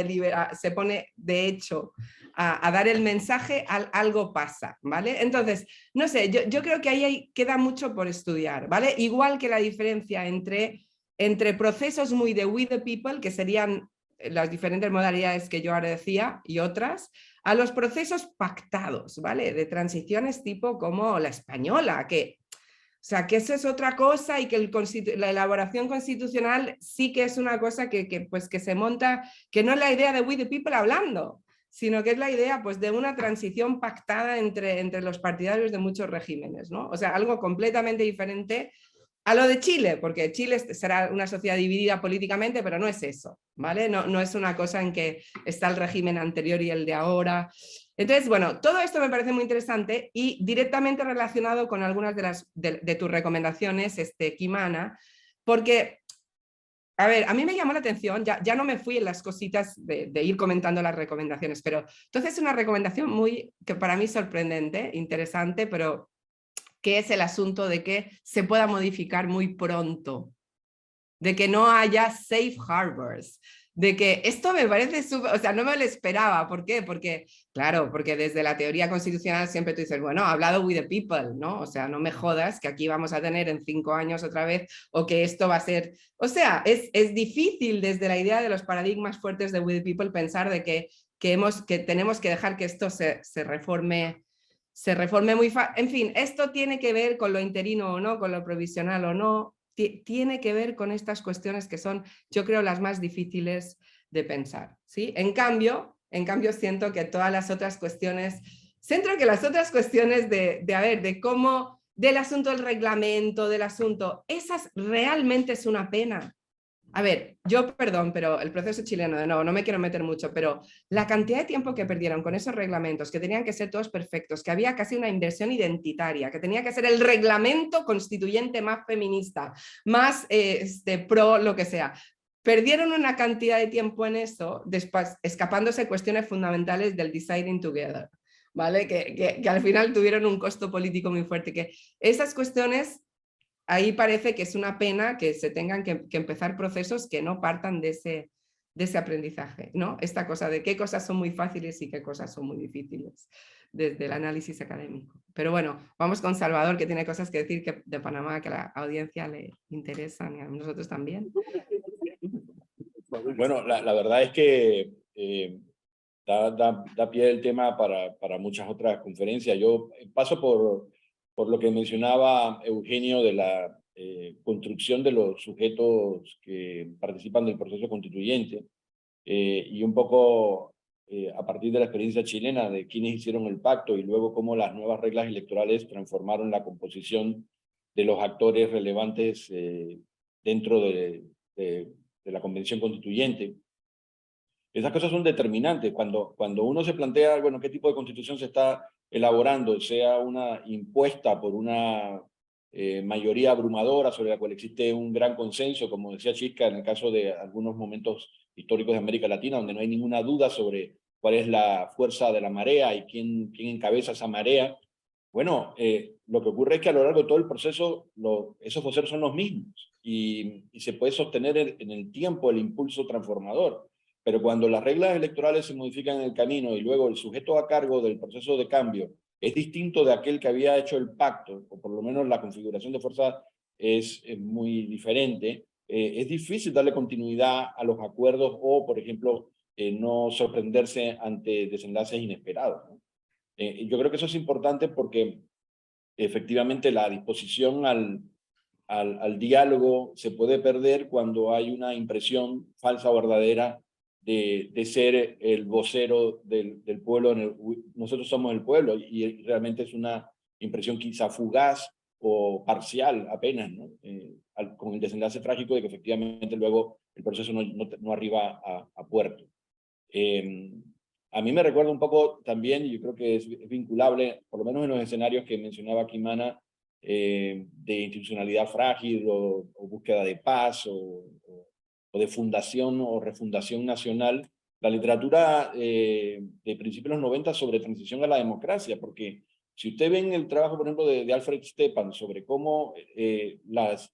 S4: de hecho a dar el mensaje, algo pasa, ¿vale? Entonces, no sé, yo creo que ahí queda mucho por estudiar, ¿vale? Igual que la diferencia entre procesos muy de we the people, que serían las diferentes modalidades que yo ahora decía, y otras, a los procesos pactados, ¿vale? De transiciones tipo como la española, que... O sea, que eso es otra cosa y que la elaboración constitucional sí que es una cosa que se monta, que no es la idea de we the people hablando, sino que es la idea pues, de una transición pactada entre los partidarios de muchos regímenes, ¿no? O sea, algo completamente diferente a lo de Chile, porque Chile será una sociedad dividida políticamente, pero no es eso, ¿vale? No es una cosa en que está el régimen anterior y el de ahora. Entonces, bueno, todo esto me parece muy interesante y directamente relacionado con algunas de tus recomendaciones, Kimana, porque, a ver, a mí me llamó la atención, ya no me fui en las cositas de ir comentando las recomendaciones, pero entonces es una recomendación que para mí sorprendente, interesante, pero que es el asunto de que se pueda modificar muy pronto, de que no haya safe harbors, de que esto me parece súper, o sea, no me lo esperaba. ¿Por qué? Porque, claro, porque desde la teoría constitucional siempre tú dices, bueno, ha hablado with the people, ¿no? O sea, no me jodas que aquí vamos a tener en 5 años otra vez, o que esto va a ser, o sea, es difícil desde la idea de los paradigmas fuertes de with the people pensar de que tenemos que dejar que esto se reforme muy fácil. En fin, esto tiene que ver con lo interino o no, con lo provisional o no, tiene que ver con estas cuestiones que son, yo creo, las más difíciles de pensar, ¿sí? En cambio siento que todas las otras cuestiones, de cómo, del asunto del reglamento, del asunto, esas realmente es una pena. A ver, yo perdón, pero el proceso chileno, de nuevo, no me quiero meter mucho, pero la cantidad de tiempo que perdieron con esos reglamentos, que tenían que ser todos perfectos, que había casi una inversión identitaria, que tenía que ser el reglamento constituyente más feminista, más pro lo que sea. Perdieron una cantidad de tiempo en eso, después, escapándose cuestiones fundamentales del deciding together, ¿vale? Que al final tuvieron un costo político muy fuerte, que esas cuestiones... Ahí parece que es una pena que se tengan que empezar procesos que no partan de ese aprendizaje, ¿no? Esta cosa de qué cosas son muy fáciles y qué cosas son muy difíciles desde el análisis académico. Pero bueno, vamos con Salvador, que tiene cosas que decir de Panamá que a la audiencia le interesan y a nosotros también.
S5: Bueno, la verdad es que da pie el tema para muchas otras conferencias. Yo paso por lo que mencionaba Eugenio de la construcción de los sujetos que participan del proceso constituyente y un poco a partir de la experiencia chilena de quienes hicieron el pacto y luego cómo las nuevas reglas electorales transformaron la composición de los actores relevantes dentro de la Convención Constituyente. Esas cosas son determinantes. Cuando uno se plantea, bueno, qué tipo de constitución se está elaborando, sea una impuesta por una mayoría abrumadora sobre la cual existe un gran consenso, como decía Chisca, en el caso de algunos momentos históricos de América Latina, donde no hay ninguna duda sobre cuál es la fuerza de la marea y quién encabeza esa marea. Bueno, lo que ocurre es que a lo largo de todo el proceso esos voceros son los mismos y se puede sostener en el tiempo el impulso transformador. Pero cuando las reglas electorales se modifican en el camino y luego el sujeto a cargo del proceso de cambio es distinto de aquel que había hecho el pacto, o por lo menos la configuración de fuerza es muy diferente, es difícil darle continuidad a los acuerdos o, por ejemplo, no sorprenderse ante desenlaces inesperados, ¿no? Yo creo que eso es importante porque efectivamente la disposición al diálogo se puede perder cuando hay una impresión falsa o verdadera de ser el vocero del pueblo. Nosotros somos el pueblo y realmente es una impresión quizá fugaz o parcial apenas, ¿no? Con el desenlace trágico de que efectivamente luego el proceso no arriba a puerto. A mí me recuerda un poco también, y yo creo que es vinculable, por lo menos en los escenarios que mencionaba Kimana, de institucionalidad frágil o búsqueda de paz o de fundación o refundación nacional, la literatura de principios de los 90 sobre transición a la democracia, porque si usted ve en el trabajo, por ejemplo, de Alfred Stepan sobre cómo los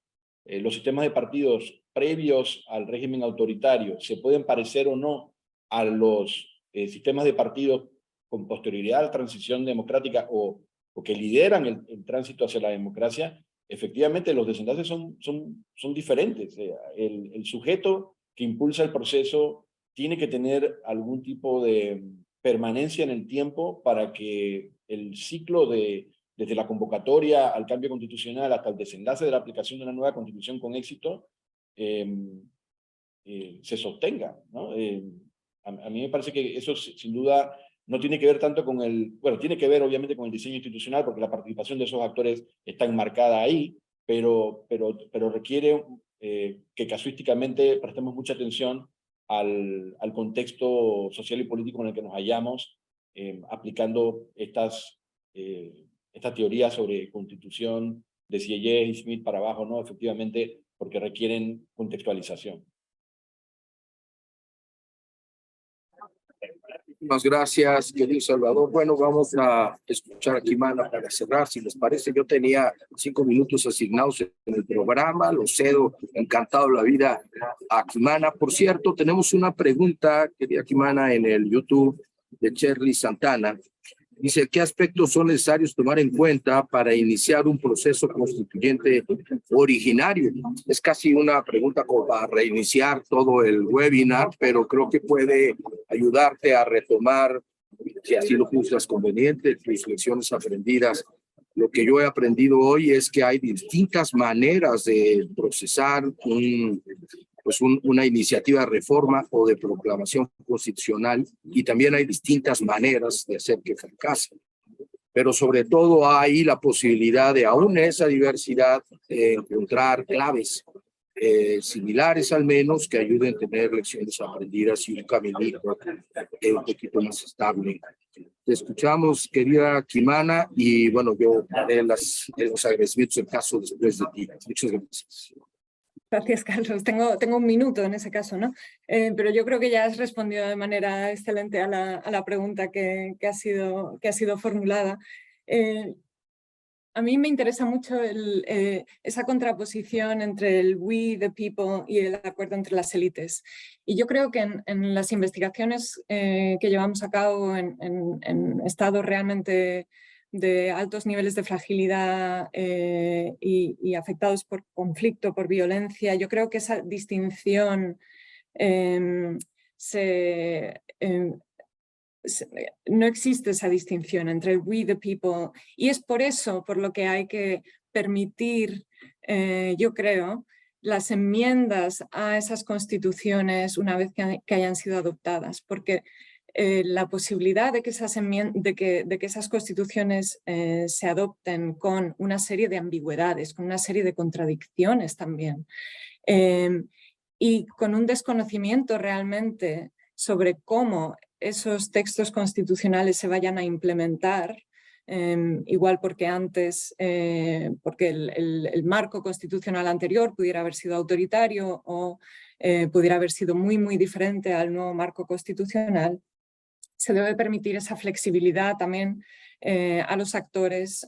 S5: sistemas de partidos previos al régimen autoritario se pueden parecer o no a los sistemas de partidos con posterioridad a la transición democrática o que lideran el tránsito hacia la democracia, efectivamente los desenlaces son diferentes. El sujeto que impulsa el proceso tiene que tener algún tipo de permanencia en el tiempo para que el ciclo desde la convocatoria al cambio constitucional hasta el desenlace de la aplicación de una nueva constitución con éxito se sostenga, ¿no? A mí me parece que eso sin duda no tiene que ver tanto con bueno, tiene que ver obviamente con el diseño institucional, porque la participación de esos actores está enmarcada ahí, pero requiere que casuísticamente prestemos mucha atención al contexto social y político en el que nos hallamos, aplicando esta teoría sobre constitución de Sieyès y Smith para abajo, ¿no? Efectivamente, porque requieren contextualización.
S1: Muchas gracias, querido Salvador. Bueno, vamos a escuchar a Kimana para cerrar, si les parece. Yo tenía 5 minutos asignados en el programa, lo cedo, encantado la vida a Kimana. Por cierto, tenemos una pregunta, querida Kimana, en el YouTube de Shirley Santana. Dice, ¿qué aspectos son necesarios tomar en cuenta para iniciar un proceso constituyente originario? Es casi una pregunta como para reiniciar todo el webinar, pero creo que puede ayudarte a retomar, si así lo juzgas conveniente, tus lecciones aprendidas. Lo que yo he aprendido hoy es que hay distintas maneras de procesar una iniciativa de reforma o de proclamación constitucional, y también hay distintas maneras de hacer que fracase. Pero sobre todo hay la posibilidad de, aún esa diversidad, encontrar claves similares al menos, que ayuden a tener lecciones aprendidas y un caminito un poquito más estable. Te escuchamos, querida Kimana, y bueno, yo haré los agradecimientos en caso después de ti. Muchas gracias.
S2: Gracias, Carlos. Tengo un minuto en ese caso, ¿no? Pero yo creo que ya has respondido de manera excelente a la pregunta que ha sido formulada. A mí me interesa mucho esa contraposición entre el we, the people, y el acuerdo entre las élites. Y yo creo que en las investigaciones que llevamos a cabo en estados realmente de altos niveles de fragilidad y afectados por conflicto, por violencia, yo creo que esa distinción no existe, esa distinción entre el we, the people, y es por eso por lo que hay que permitir, yo creo, las enmiendas a esas constituciones una vez que hayan sido adoptadas, porque la posibilidad de que esas constituciones se adopten con una serie de ambigüedades, con una serie de contradicciones también, y con un desconocimiento realmente sobre cómo esos textos constitucionales se vayan a implementar, igual porque antes, porque el marco constitucional anterior pudiera haber sido autoritario o pudiera haber sido muy, muy diferente al nuevo marco constitucional, se debe permitir esa flexibilidad también a los actores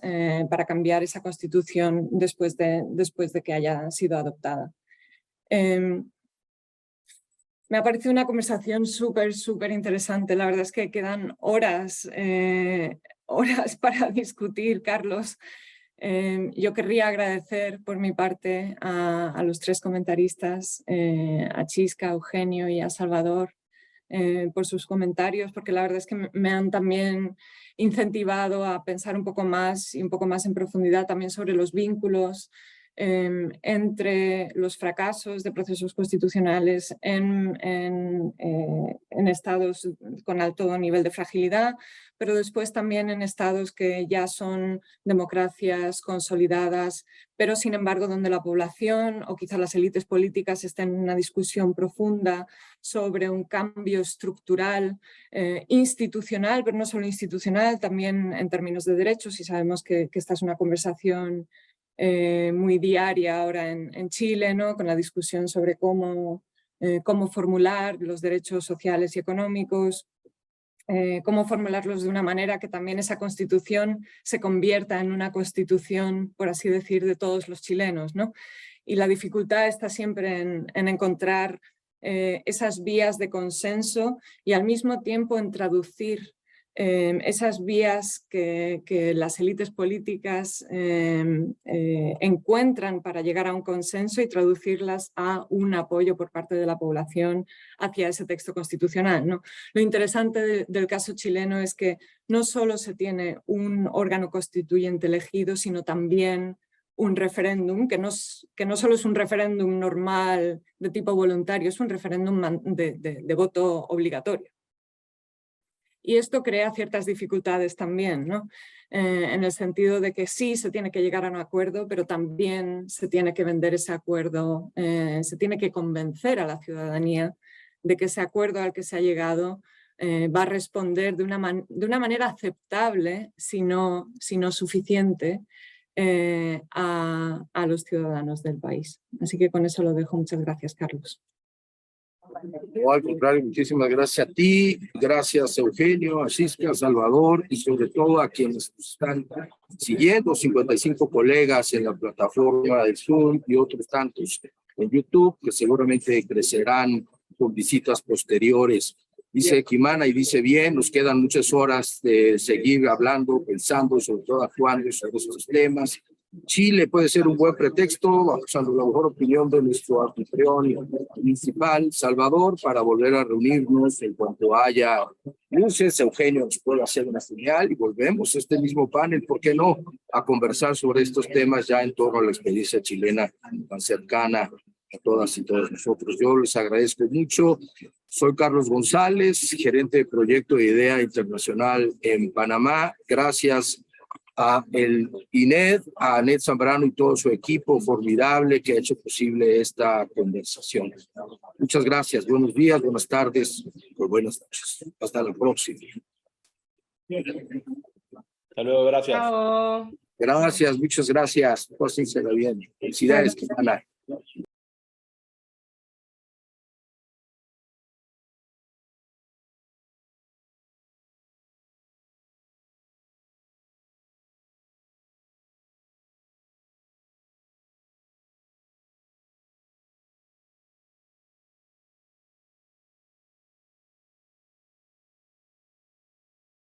S2: para cambiar esa constitución después de que haya sido adoptada. Me ha parecido una conversación súper interesante. La verdad es que quedan horas para discutir, Carlos. Yo querría agradecer por mi parte a los 3 comentaristas, a Chisca, a Eugenio y a Salvador, por sus comentarios, porque la verdad es que me han también incentivado a pensar un poco más y un poco más en profundidad también sobre los vínculos entre los fracasos de procesos constitucionales en estados con alto nivel de fragilidad, pero después también en estados que ya son democracias consolidadas, pero sin embargo donde la población o quizá las élites políticas estén en una discusión profunda sobre un cambio estructural, institucional, pero no solo institucional, también en términos de derechos, y sabemos que esta es una conversación muy diaria ahora en Chile, ¿no? Con la discusión sobre cómo formular los derechos sociales y económicos, cómo formularlos de una manera que también esa constitución se convierta en una constitución, por así decir, de todos los chilenos, ¿no? Y la dificultad está siempre en encontrar esas vías de consenso y al mismo tiempo en traducir esas vías que las élites políticas encuentran para llegar a un consenso y traducirlas a un apoyo por parte de la población hacia ese texto constitucional, ¿no? Lo interesante del caso chileno es que no solo se tiene un órgano constituyente elegido, sino también un referéndum, que no solo es un referéndum normal de tipo voluntario, es un referéndum de voto obligatorio. Y esto crea ciertas dificultades también, ¿no? En el sentido de que sí se tiene que llegar a un acuerdo, pero también se tiene que vender ese acuerdo, se tiene que convencer a la ciudadanía de que ese acuerdo al que se ha llegado va a responder de una manera aceptable, si no suficiente, a los ciudadanos del país. Así que con eso lo dejo. Muchas gracias, Carlos.
S1: No, al contrario, muchísimas gracias a ti, gracias Eugenio, a Xiska, a Salvador y sobre todo a quienes están siguiendo, 55 colegas en la plataforma de Zoom y otros tantos en YouTube que seguramente crecerán con visitas posteriores. Dice Kimana y dice bien, nos quedan muchas horas de seguir hablando, pensando, sobre todo actuando sobre estos temas. Chile puede ser un buen pretexto, usando la mejor opinión de nuestro anfitrión principal, Salvador, para volver a reunirnos en cuanto haya luces. Eugenio nos puede hacer una señal y volvemos a este mismo panel, ¿por qué no?, a conversar sobre estos temas ya en torno a la experiencia chilena tan cercana a todas y todos nosotros. Yo les agradezco mucho. Soy Carlos González, gerente de proyecto de IDEA Internacional en Panamá. Gracias a el INED, a Anet Zambrano y todo su equipo formidable que ha hecho posible esta conversación. Muchas gracias, buenos días, buenas tardes, o buenas noches. Hasta la próxima.
S5: Hasta luego, gracias.
S4: Chao.
S1: Gracias, muchas gracias. Pues sí, se ve bien. Felicidades, Ana.